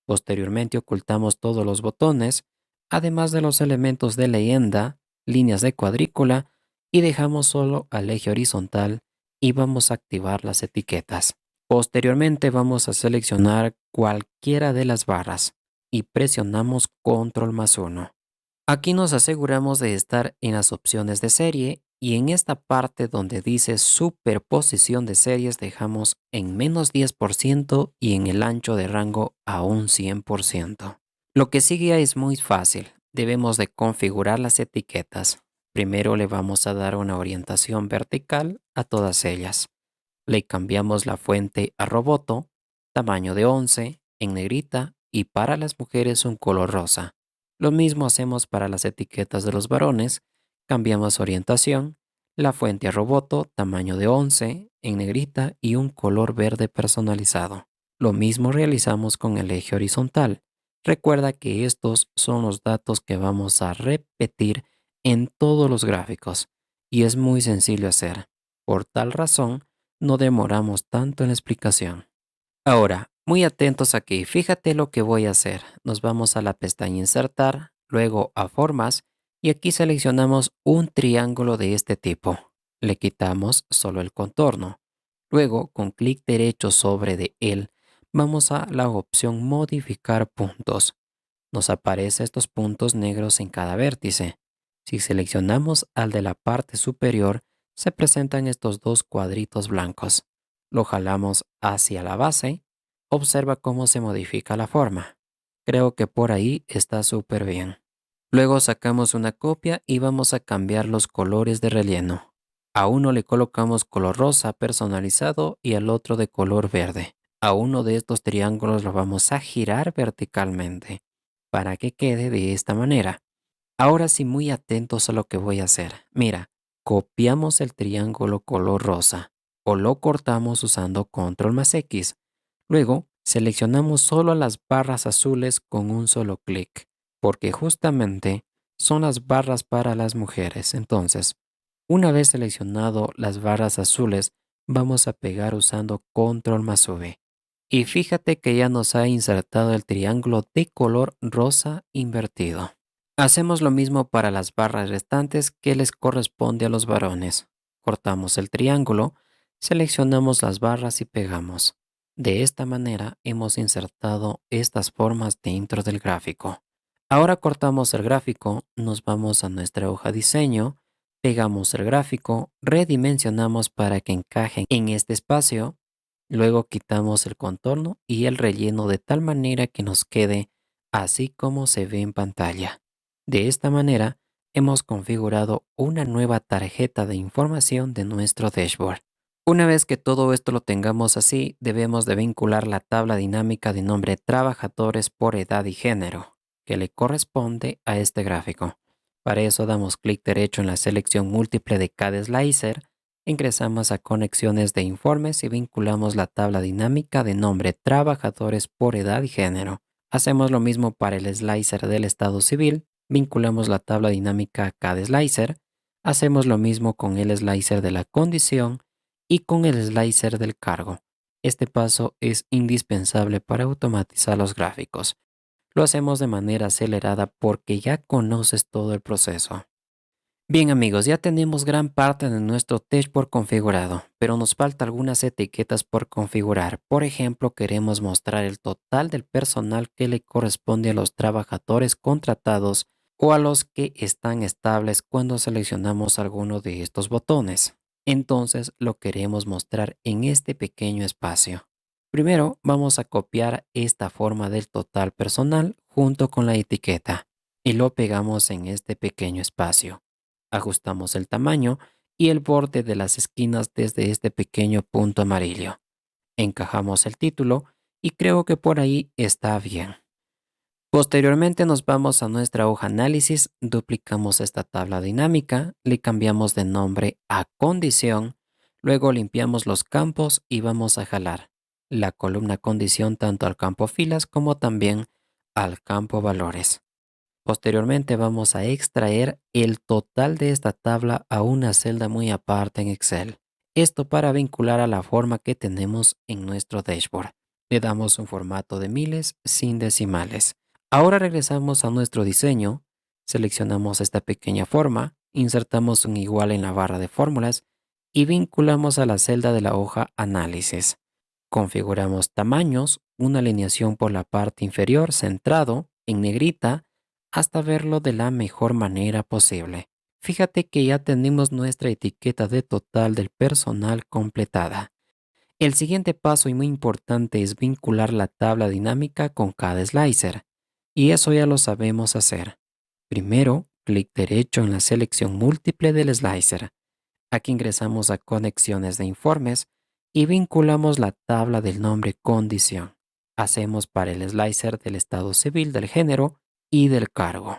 Posteriormente ocultamos todos los botones, además de los elementos de leyenda, líneas de cuadrícula y dejamos solo al eje horizontal y vamos a activar las etiquetas. Posteriormente vamos a seleccionar cualquiera de las barras y presionamos Control+1. Aquí nos aseguramos de estar en las opciones de serie y en esta parte donde dice superposición de series dejamos en -10% y en el ancho de rango a un 100%. Lo que sigue es muy fácil. Debemos de configurar las etiquetas. Primero le vamos a dar una orientación vertical a todas ellas. Le cambiamos la fuente a Roboto, tamaño de 11, en negrita y para las mujeres un color rosa. Lo mismo hacemos para las etiquetas de los varones, cambiamos orientación, la fuente a Roboto, tamaño de 11, en negrita y un color verde personalizado. Lo mismo realizamos con el eje horizontal. Recuerda que estos son los datos que vamos a repetir en todos los gráficos y es muy sencillo hacer. Por tal razón, no demoramos tanto en la explicación. Ahora, muy atentos aquí, fíjate lo que voy a hacer. Nos vamos a la pestaña Insertar, luego a Formas y aquí seleccionamos un triángulo de este tipo. Le quitamos solo el contorno. Luego, con clic derecho sobre de él, vamos a la opción Modificar puntos. Nos aparecen estos puntos negros en cada vértice. Si seleccionamos al de la parte superior, se presentan estos dos cuadritos blancos. Lo jalamos hacia la base. Observa cómo se modifica la forma. Creo que por ahí está súper bien. Luego sacamos una copia y vamos a cambiar los colores de relleno. A uno le colocamos color rosa personalizado y al otro de color verde. A uno de estos triángulos lo vamos a girar verticalmente para que quede de esta manera. Ahora sí, muy atentos a lo que voy a hacer. Mira, copiamos el triángulo color rosa o lo cortamos usando Control+X. Luego, seleccionamos solo las barras azules con un solo clic, porque justamente son las barras para las mujeres. Entonces, una vez seleccionado las barras azules, vamos a pegar usando Control+V. Y fíjate que ya nos ha insertado el triángulo de color rosa invertido. Hacemos lo mismo para las barras restantes que les corresponde a los varones. Cortamos el triángulo, seleccionamos las barras y pegamos. De esta manera hemos insertado estas formas dentro del gráfico. Ahora cortamos el gráfico, nos vamos a nuestra hoja diseño, pegamos el gráfico, redimensionamos para que encaje en este espacio, luego quitamos el contorno y el relleno de tal manera que nos quede así como se ve en pantalla. De esta manera, hemos configurado una nueva tarjeta de información de nuestro dashboard. Una vez que todo esto lo tengamos así, debemos de vincular la tabla dinámica de nombre trabajadores por edad y género, que le corresponde a este gráfico. Para eso damos clic derecho en la selección múltiple de cada slicer, ingresamos a conexiones de informes y vinculamos la tabla dinámica de nombre trabajadores por edad y género. Hacemos lo mismo para el slicer del estado civil, vinculamos la tabla dinámica a cada slicer, hacemos lo mismo con el slicer de la condición y con el slicer del cargo. Este paso es indispensable para automatizar los gráficos. Lo hacemos de manera acelerada porque ya conoces todo el proceso. Bien amigos, ya tenemos gran parte de nuestro dashboard configurado, pero nos falta algunas etiquetas por configurar. Por ejemplo, queremos mostrar el total del personal que le corresponde a los trabajadores contratados o a los que están estables cuando seleccionamos alguno de estos botones. Entonces lo queremos mostrar en este pequeño espacio. Primero vamos a copiar esta forma del total personal junto con la etiqueta y lo pegamos en este pequeño espacio. Ajustamos el tamaño y el borde de las esquinas desde este pequeño punto amarillo. Encajamos el título y creo que por ahí está bien. Posteriormente nos vamos a nuestra hoja análisis, duplicamos esta tabla dinámica, le cambiamos de nombre a condición, luego limpiamos los campos y vamos a jalar la columna condición tanto al campo filas como también al campo valores. Posteriormente vamos a extraer el total de esta tabla a una celda muy aparte en Excel. Esto para vincular a la forma que tenemos en nuestro dashboard. Le damos un formato de miles sin decimales. Ahora regresamos a nuestro diseño, seleccionamos esta pequeña forma, insertamos un igual en la barra de fórmulas y vinculamos a la celda de la hoja análisis. Configuramos tamaños, una alineación por la parte inferior centrado en negrita hasta verlo de la mejor manera posible. Fíjate que ya tenemos nuestra etiqueta de total del personal completada. El siguiente paso y muy importante es vincular la tabla dinámica con cada slicer. Y eso ya lo sabemos hacer. Primero, clic derecho en la selección múltiple del slicer. Aquí ingresamos a conexiones de informes y vinculamos la tabla del nombre condición. Hacemos para el slicer del estado civil del género y del cargo.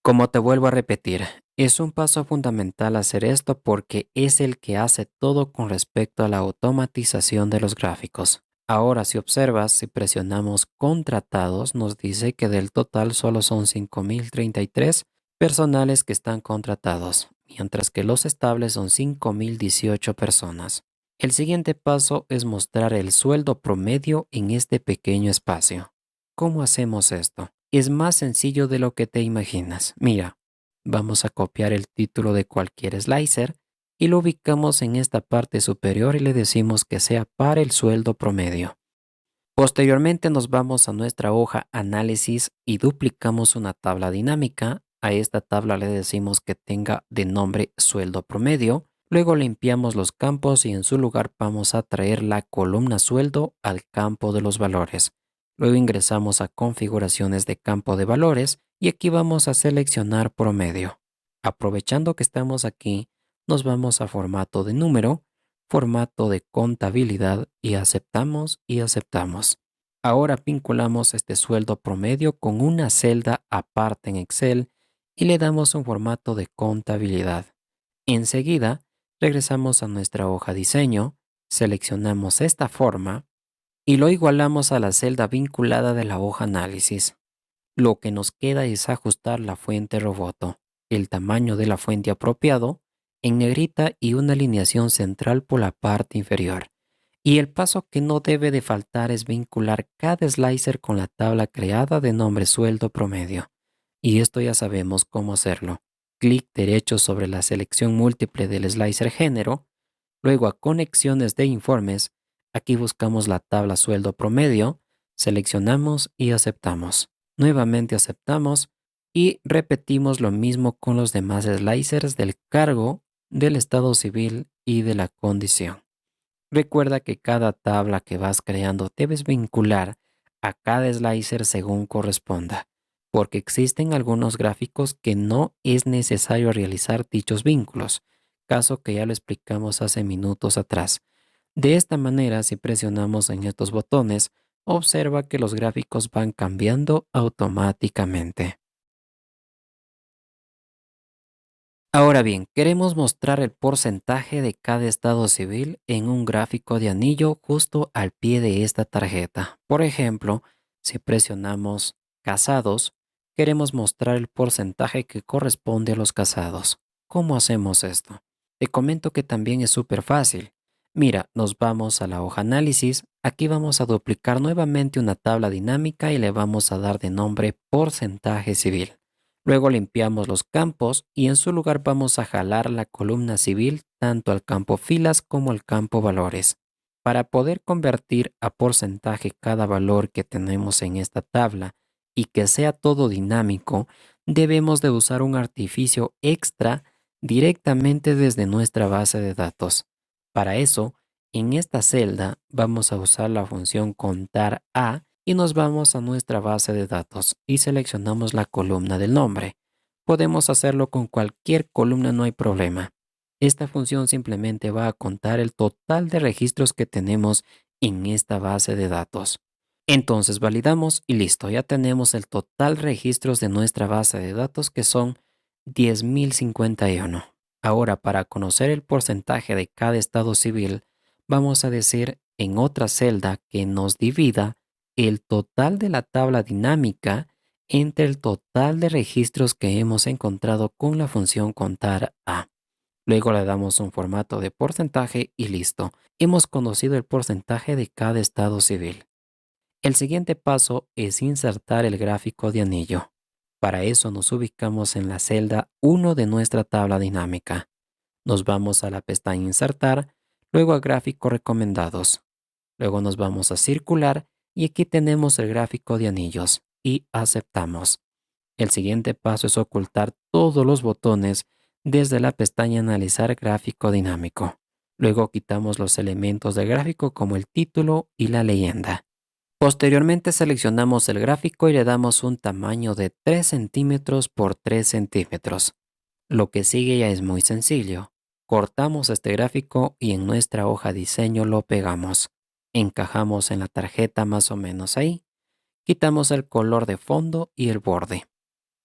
Como te vuelvo a repetir, es un paso fundamental hacer esto porque es el que hace todo con respecto a la automatización de los gráficos. Ahora, si observas, si presionamos contratados, nos dice que del total solo son 5.033 personales que están contratados, mientras que los estables son 5.018 personas. El siguiente paso es mostrar el sueldo promedio en este pequeño espacio. ¿Cómo hacemos esto? Es más sencillo de lo que te imaginas. Mira, vamos a copiar el título de cualquier slicer y lo ubicamos en esta parte superior y le decimos que sea para el sueldo promedio. Posteriormente nos vamos a nuestra hoja análisis y duplicamos una tabla dinámica. A esta tabla le decimos que tenga de nombre sueldo promedio. Luego limpiamos los campos y en su lugar vamos a traer la columna sueldo al campo de los valores. Luego ingresamos a configuraciones de campo de valores y aquí vamos a seleccionar promedio. Aprovechando que estamos aquí, nos vamos a formato de número, formato de contabilidad y aceptamos y aceptamos. Ahora vinculamos este sueldo promedio con una celda aparte en Excel y le damos un formato de contabilidad. Enseguida, regresamos a nuestra hoja diseño, seleccionamos esta forma y lo igualamos a la celda vinculada de la hoja análisis. Lo que nos queda es ajustar la fuente roboto, el tamaño de la fuente apropiado, en negrita y una alineación central por la parte inferior. Y el paso que no debe de faltar es vincular cada slicer con la tabla creada de nombre sueldo promedio. Y esto ya sabemos cómo hacerlo. Clic derecho sobre la selección múltiple del slicer género, luego a conexiones de informes, aquí buscamos la tabla sueldo promedio, seleccionamos y aceptamos. Nuevamente aceptamos y repetimos lo mismo con los demás slicers del cargo, del estado civil y de la condición. Recuerda que cada tabla que vas creando debes vincular a cada slicer según corresponda, porque existen algunos gráficos que no es necesario realizar dichos vínculos, caso que ya lo explicamos hace minutos atrás. De esta manera, si presionamos en estos botones, observa que los gráficos van cambiando automáticamente. Ahora bien, queremos mostrar el porcentaje de cada estado civil en un gráfico de anillo justo al pie de esta tarjeta. Por ejemplo, si presionamos casados, queremos mostrar el porcentaje que corresponde a los casados. ¿Cómo hacemos esto? Te comento que también es súper fácil. Mira, nos vamos a la hoja análisis. Aquí vamos a duplicar nuevamente una tabla dinámica y le vamos a dar de nombre porcentaje civil. Luego limpiamos los campos y en su lugar vamos a jalar la columna civil tanto al campo filas como al campo valores. Para poder convertir a porcentaje cada valor que tenemos en esta tabla y que sea todo dinámico, debemos de usar un artificio extra directamente desde nuestra base de datos. Para eso, En esta celda vamos a usar la función contar a y nos vamos a nuestra base de datos y seleccionamos la columna del nombre. Podemos hacerlo con cualquier columna, no hay problema. Esta función simplemente va a contar el total de registros que tenemos en esta base de datos. Entonces validamos y listo, ya tenemos el total registros de nuestra base de datos que son 10.051. Ahora, para conocer el porcentaje de cada estado civil, vamos a decir en otra celda que nos divida el total de la tabla dinámica entre el total de registros que hemos encontrado con la función contar a. Luego le damos un formato de porcentaje y listo. Hemos conocido el porcentaje de cada estado civil. El siguiente paso es insertar el gráfico de anillo. Para eso nos ubicamos en la celda 1 de nuestra tabla dinámica. Nos vamos a la pestaña Insertar, luego a Gráfico Recomendados. Luego nos vamos a Circular y aquí tenemos el gráfico de anillos y aceptamos. El siguiente paso es ocultar todos los botones desde la pestaña Analizar gráfico dinámico. Luego quitamos los elementos del gráfico como el título y la leyenda. Posteriormente seleccionamos el gráfico y le damos un tamaño de 3 centímetros por 3 centímetros. Lo que sigue ya es muy sencillo. Cortamos este gráfico y en nuestra hoja diseño lo pegamos. Encajamos en la tarjeta más o menos ahí. Quitamos el color de fondo y el borde.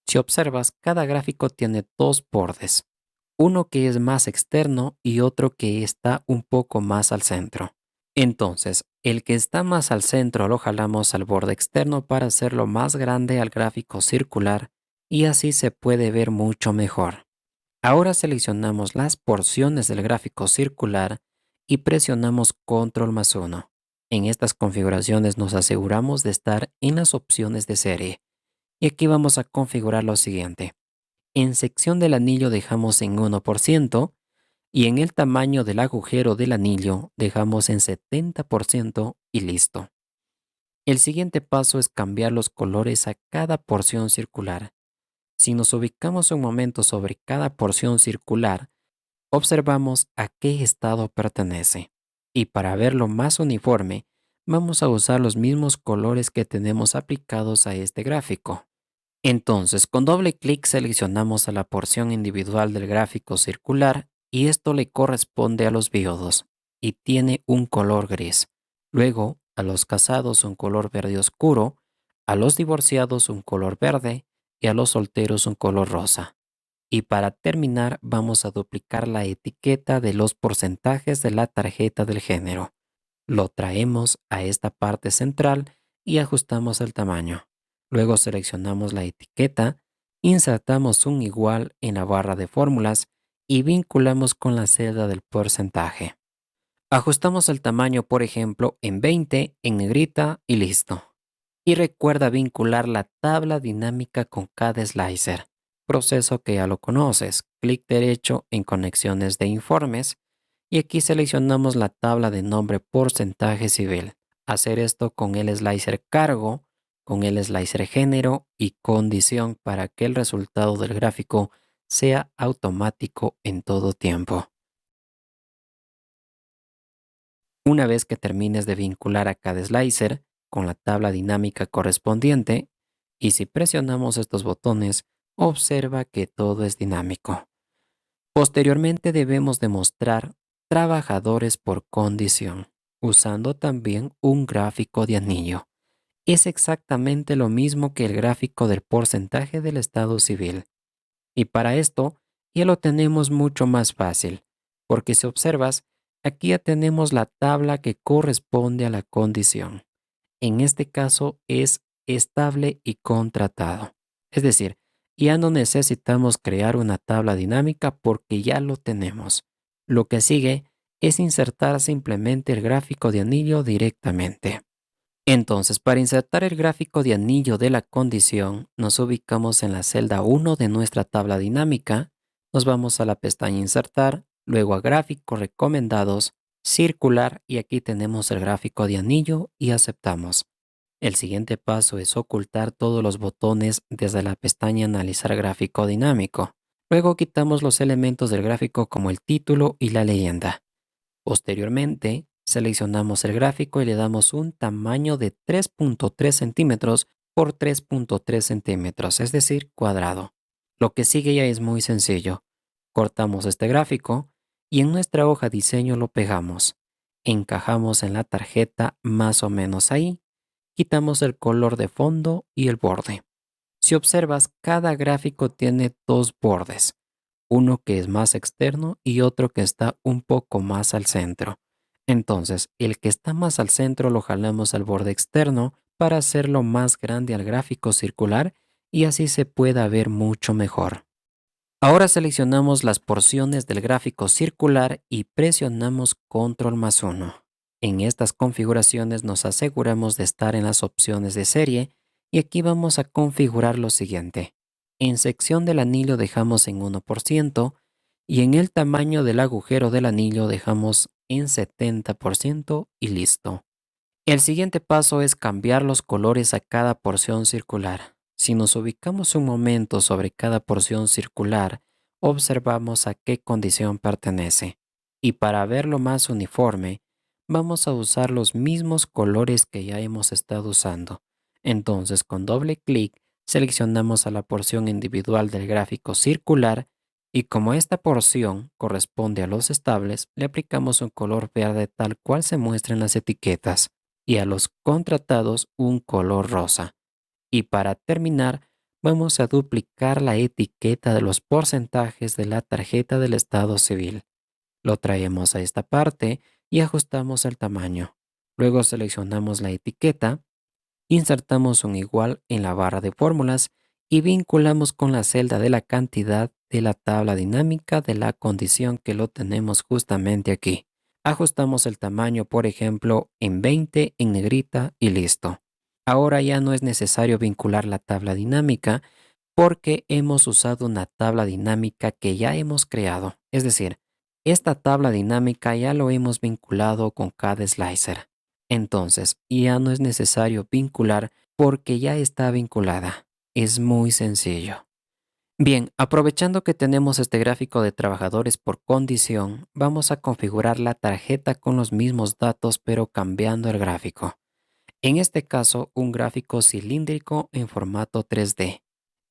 Si observas, cada gráfico tiene dos bordes. Uno que es más externo y otro que está un poco más al centro. Entonces, el que está más al centro lo jalamos al borde externo para hacerlo más grande al gráfico circular y así se puede ver mucho mejor. Ahora seleccionamos las porciones del gráfico circular y presionamos Control+1. En estas configuraciones nos aseguramos de estar en las opciones de serie. Y aquí vamos a configurar lo siguiente. En sección del anillo dejamos en 1% y en el tamaño del agujero del anillo dejamos en 70% y listo. El siguiente paso es cambiar los colores a cada porción circular. Si nos ubicamos un momento sobre cada porción circular, observamos a qué estado pertenece. Y para verlo más uniforme, vamos a usar los mismos colores que tenemos aplicados a este gráfico. Entonces, con doble clic seleccionamos a la porción individual del gráfico circular y esto le corresponde a los viudos y tiene un color gris. Luego, a los casados un color verde oscuro, a los divorciados un color verde y a los solteros un color rosa. Y para terminar, vamos a duplicar la etiqueta de los porcentajes de la tarjeta del género. Lo traemos a esta parte central y ajustamos el tamaño. Luego seleccionamos la etiqueta, insertamos un igual en la barra de fórmulas y vinculamos con la celda del porcentaje. Ajustamos el tamaño, por ejemplo, en 20, en negrita y listo. Y recuerda vincular la tabla dinámica con cada slicer, proceso que ya lo conoces. Clic derecho en conexiones de informes y aquí seleccionamos la tabla de nombre porcentaje civil. Hacer esto con el slicer cargo, con el slicer género y condición para que el resultado del gráfico sea automático en todo tiempo. Una vez que termines de vincular a cada slicer con la tabla dinámica correspondiente, y si presionamos estos botones, observa que todo es dinámico. Posteriormente debemos demostrar trabajadores por condición, usando también un gráfico de anillo. Es exactamente lo mismo que el gráfico del porcentaje del estado civil. Y para esto ya lo tenemos mucho más fácil, porque si observas, aquí ya tenemos la tabla que corresponde a la condición. En este caso es estable y contratado. Es decir, ya no necesitamos crear una tabla dinámica porque ya lo tenemos. Lo que sigue es insertar simplemente el gráfico de anillo directamente. Entonces, para insertar el gráfico de anillo de la condición, nos ubicamos en la celda 1 de nuestra tabla dinámica, nos vamos a la pestaña Insertar, luego a Gráfico Recomendados, Circular y aquí tenemos el gráfico de anillo y aceptamos. El siguiente paso es ocultar todos los botones desde la pestaña Analizar gráfico dinámico. Luego quitamos los elementos del gráfico como el título y la leyenda. Posteriormente, Seleccionamos el gráfico y le damos un tamaño de 3.3 centímetros por 3.3 centímetros, es decir, cuadrado. Lo que sigue ya es muy sencillo. Cortamos este gráfico y en nuestra hoja diseño lo pegamos. Encajamos en la tarjeta más o menos ahí. Quitamos el color de fondo y el borde. Si observas, cada gráfico tiene dos bordes, uno que es más externo y otro que está un poco más al centro. Entonces, el que está más al centro lo jalamos al borde externo para hacerlo más grande al gráfico circular y así se pueda ver mucho mejor. Ahora seleccionamos las porciones del gráfico circular y presionamos Control más 1. En estas configuraciones nos aseguramos de estar en las opciones de serie y aquí vamos a configurar lo siguiente. En sección del anillo dejamos en 1% y en el tamaño del agujero del anillo dejamos en 70% y listo. El siguiente paso es cambiar los colores a cada porción circular. Si nos ubicamos un momento sobre cada porción circular, observamos a qué condición pertenece. Y para verlo más uniforme, vamos a usar los mismos colores que ya hemos estado usando. Entonces, con doble clic, seleccionamos a la porción individual del gráfico circular y como esta porción corresponde a los estables, le aplicamos un color verde tal cual se muestra en las etiquetas y a los contratados un color rosa. Y para terminar, vamos a duplicar la etiqueta de los porcentajes de la tarjeta del estado civil. Lo traemos a esta parte y ajustamos el tamaño. Luego seleccionamos la etiqueta, insertamos un igual en la barra de fórmulas y vinculamos con la celda de la cantidad de la tabla dinámica de la condición que lo tenemos justamente aquí. Ajustamos el tamaño, por ejemplo, en 20 en negrita y listo. Ahora ya no es necesario vincular la tabla dinámica porque hemos usado una tabla dinámica que ya hemos creado. Es decir, esta tabla dinámica ya lo hemos vinculado con cada slicer. Entonces, ya no es necesario vincular porque ya está vinculada. Es muy sencillo. Bien, aprovechando que tenemos este gráfico de trabajadores por condición, vamos a configurar la tarjeta con los mismos datos pero cambiando el gráfico. En este caso, un gráfico cilíndrico en formato 3D.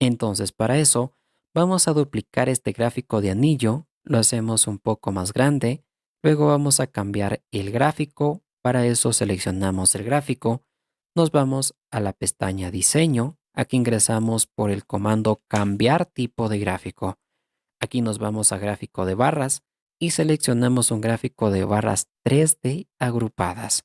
Entonces, para eso, vamos a duplicar este gráfico de anillo, lo hacemos un poco más grande, luego vamos a cambiar el gráfico, para eso seleccionamos el gráfico, nos vamos a la pestaña Diseño, aquí ingresamos por el comando Cambiar tipo de gráfico. Aquí nos vamos a Gráfico de barras y seleccionamos un gráfico de barras 3D agrupadas.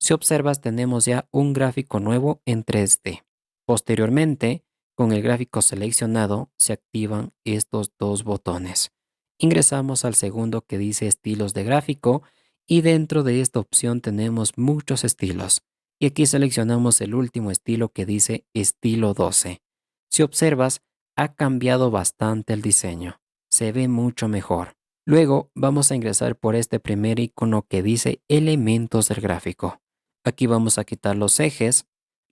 Si observas, tenemos ya un gráfico nuevo en 3D. Posteriormente, con el gráfico seleccionado, se activan estos dos botones. Ingresamos al segundo que dice estilos de gráfico y dentro de esta opción tenemos muchos estilos. Y aquí seleccionamos el último estilo que dice estilo 12. Si observas, ha cambiado bastante el diseño. Se ve mucho mejor. Luego vamos a ingresar por este primer icono que dice elementos del gráfico. Aquí vamos a quitar los ejes,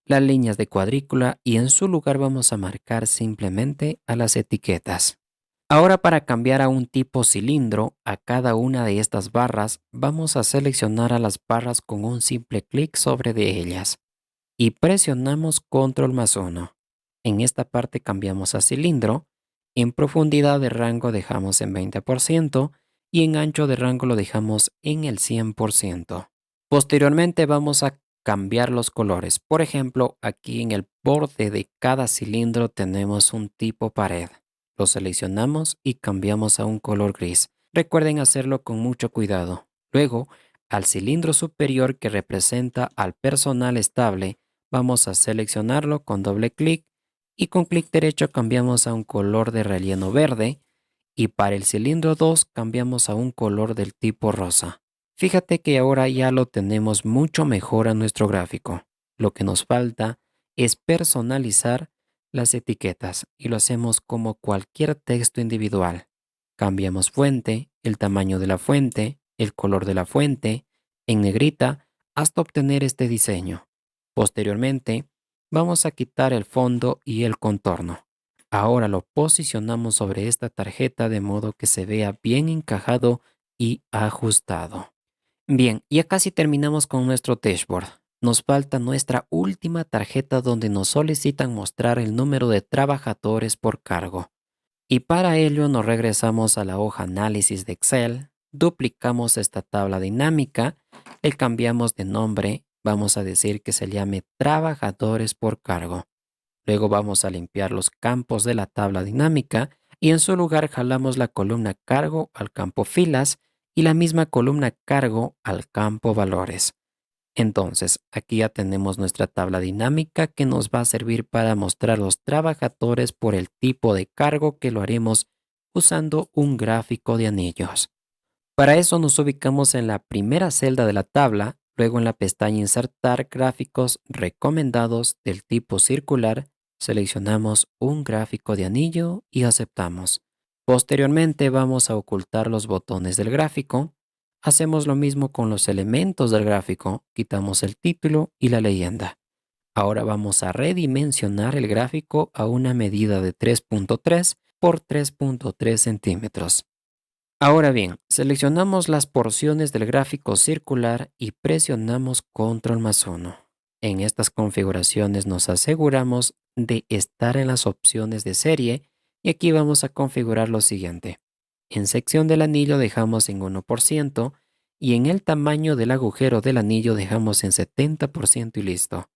las líneas de cuadrícula y en su lugar vamos a marcar simplemente a las etiquetas. Ahora para cambiar a un tipo cilindro a cada una de estas barras, vamos a seleccionar a las barras con un simple clic sobre de ellas y presionamos Control más 1. En esta parte cambiamos a cilindro, en profundidad de rango dejamos en 20% y en ancho de rango lo dejamos en el 100%. Posteriormente vamos a cambiar los colores. Por ejemplo, aquí en el borde de cada cilindro tenemos un tipo pared. Lo seleccionamos y cambiamos a un color gris. Recuerden hacerlo con mucho cuidado. Luego, al cilindro superior que representa al personal estable, vamos a seleccionarlo con doble clic y con clic derecho cambiamos a un color de relleno verde y para el cilindro 2 cambiamos a un color del tipo rosa. Fíjate que ahora ya lo tenemos mucho mejor a nuestro gráfico. Lo que nos falta es personalizar las etiquetas y lo hacemos como cualquier texto individual. Cambiamos fuente, el tamaño de la fuente, el color de la fuente, en negrita, hasta obtener este diseño. Posteriormente, vamos a quitar el fondo y el contorno. Ahora lo posicionamos sobre esta tarjeta de modo que se vea bien encajado y ajustado. Bien, ya casi terminamos con nuestro dashboard. Nos falta nuestra última tarjeta donde nos solicitan mostrar el número de trabajadores por cargo. Y para ello nos regresamos a la hoja análisis de Excel, duplicamos esta tabla dinámica, le cambiamos de nombre, vamos a decir que se llame trabajadores por cargo. Luego vamos a limpiar los campos de la tabla dinámica y en su lugar jalamos la columna cargo al campo filas y la misma columna cargo al campo valores. Entonces, aquí ya tenemos nuestra tabla dinámica que nos va a servir para mostrar los trabajadores por el tipo de cargo que lo haremos usando un gráfico de anillos. Para eso nos ubicamos en la primera celda de la tabla, luego en la pestaña Insertar gráficos recomendados del tipo circular, seleccionamos un gráfico de anillo y aceptamos. Posteriormente vamos a ocultar los botones del gráfico. Hacemos lo mismo con los elementos del gráfico, quitamos el título y la leyenda. Ahora vamos a redimensionar el gráfico a una medida de 3.3 por 3.3 centímetros. Ahora bien, seleccionamos las porciones del gráfico circular y presionamos Control+1. En estas configuraciones nos aseguramos de estar en las opciones de serie y aquí vamos a configurar lo siguiente. En sección del anillo dejamos en 1% y en el tamaño del agujero del anillo dejamos en 70% y listo.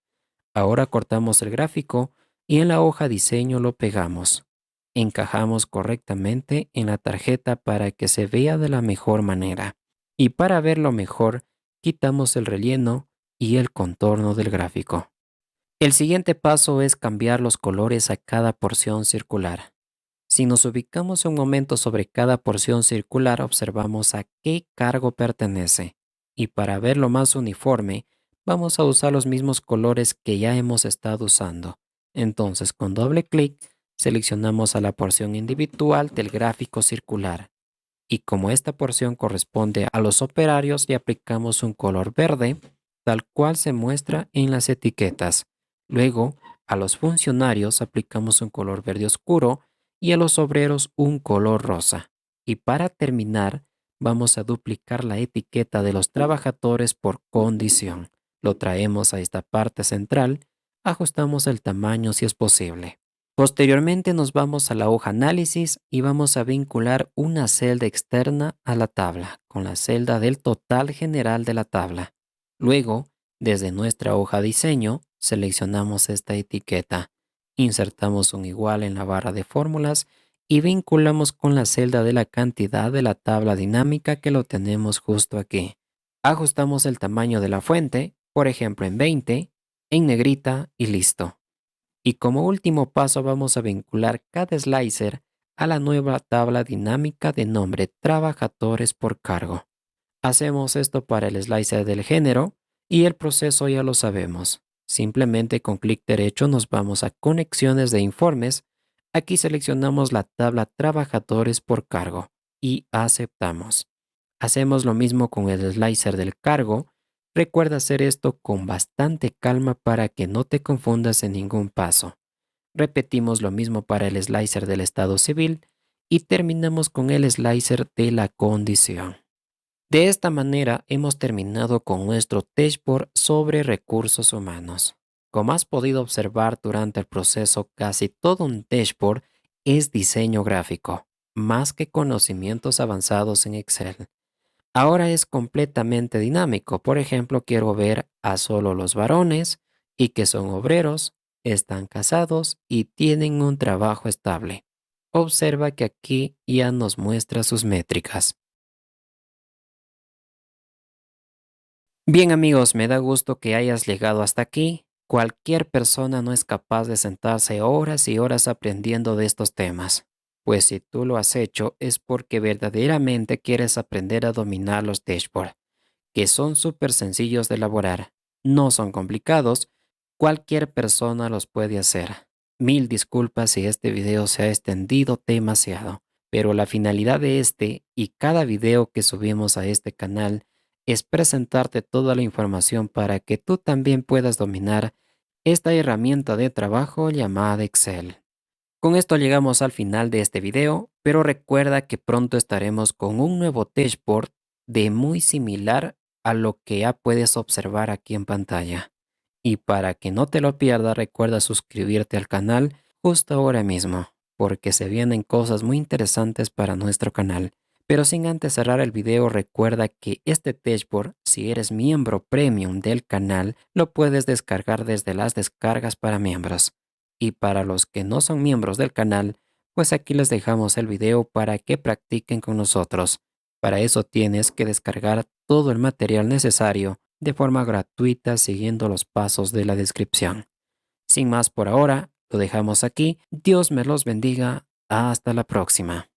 Ahora cortamos el gráfico y en la hoja diseño lo pegamos. Encajamos correctamente en la tarjeta para que se vea de la mejor manera. Y para verlo mejor, quitamos el relleno y el contorno del gráfico. El siguiente paso es cambiar los colores a cada porción circular. Si nos ubicamos un momento sobre cada porción circular, observamos a qué cargo pertenece. Y para verlo más uniforme, vamos a usar los mismos colores que ya hemos estado usando. Entonces, con doble clic, seleccionamos a la porción individual del gráfico circular. Y como esta porción corresponde a los operarios, le aplicamos un color verde, tal cual se muestra en las etiquetas. Luego, a los funcionarios aplicamos un color verde oscuro y a los obreros un color rosa. Y para terminar, vamos a duplicar la etiqueta de los trabajadores por condición. Lo traemos a esta parte central, ajustamos el tamaño si es posible. Posteriormente nos vamos a la hoja análisis y vamos a vincular una celda externa a la tabla con la celda del total general de la tabla. Luego, desde nuestra hoja diseño, seleccionamos esta etiqueta, insertamos un igual en la barra de fórmulas y vinculamos con la celda de la cantidad de la tabla dinámica que lo tenemos justo aquí. Ajustamos el tamaño de la fuente, por ejemplo en 20, en negrita y listo. Y como último paso vamos a vincular cada slicer a la nueva tabla dinámica de nombre trabajadores por cargo. Hacemos esto para el slicer del género y el proceso ya lo sabemos. Simplemente con clic derecho nos vamos a conexiones de informes. Aquí seleccionamos la tabla trabajadores por cargo y aceptamos. Hacemos lo mismo con el slicer del cargo. Recuerda hacer esto con bastante calma para que no te confundas en ningún paso. Repetimos lo mismo para el slicer del estado civil y terminamos con el slicer de la condición. De esta manera hemos terminado con nuestro dashboard sobre recursos humanos. Como has podido observar durante el proceso, casi todo un dashboard es diseño gráfico, más que conocimientos avanzados en Excel. Ahora es completamente dinámico. Por ejemplo, quiero ver a solo los varones y que son obreros, están casados y tienen un trabajo estable. Observa que aquí ya nos muestra sus métricas. Bien amigos, me da gusto que hayas llegado hasta aquí. Cualquier persona no es capaz de sentarse horas y horas aprendiendo de estos temas. Pues si tú lo has hecho es porque verdaderamente quieres aprender a dominar los dashboards, que son súper sencillos de elaborar. No son complicados, cualquier persona los puede hacer. Mil disculpas si este video se ha extendido demasiado, pero la finalidad de este y cada video que subimos a este canal es presentarte toda la información para que tú también puedas dominar esta herramienta de trabajo llamada Excel. Con esto llegamos al final de este video, pero recuerda que pronto estaremos con un nuevo dashboard de muy similar a lo que ya puedes observar aquí en pantalla. Y para que no te lo pierdas, recuerda suscribirte al canal justo ahora mismo, porque se vienen cosas muy interesantes para nuestro canal. Pero sin antes cerrar el video, recuerda que este dashboard, si eres miembro premium del canal, lo puedes descargar desde las descargas para miembros. Y para los que no son miembros del canal, pues aquí les dejamos el video para que practiquen con nosotros. Para eso tienes que descargar todo el material necesario de forma gratuita siguiendo los pasos de la descripción. Sin más por ahora, lo dejamos aquí. Dios me los bendiga. Hasta la próxima.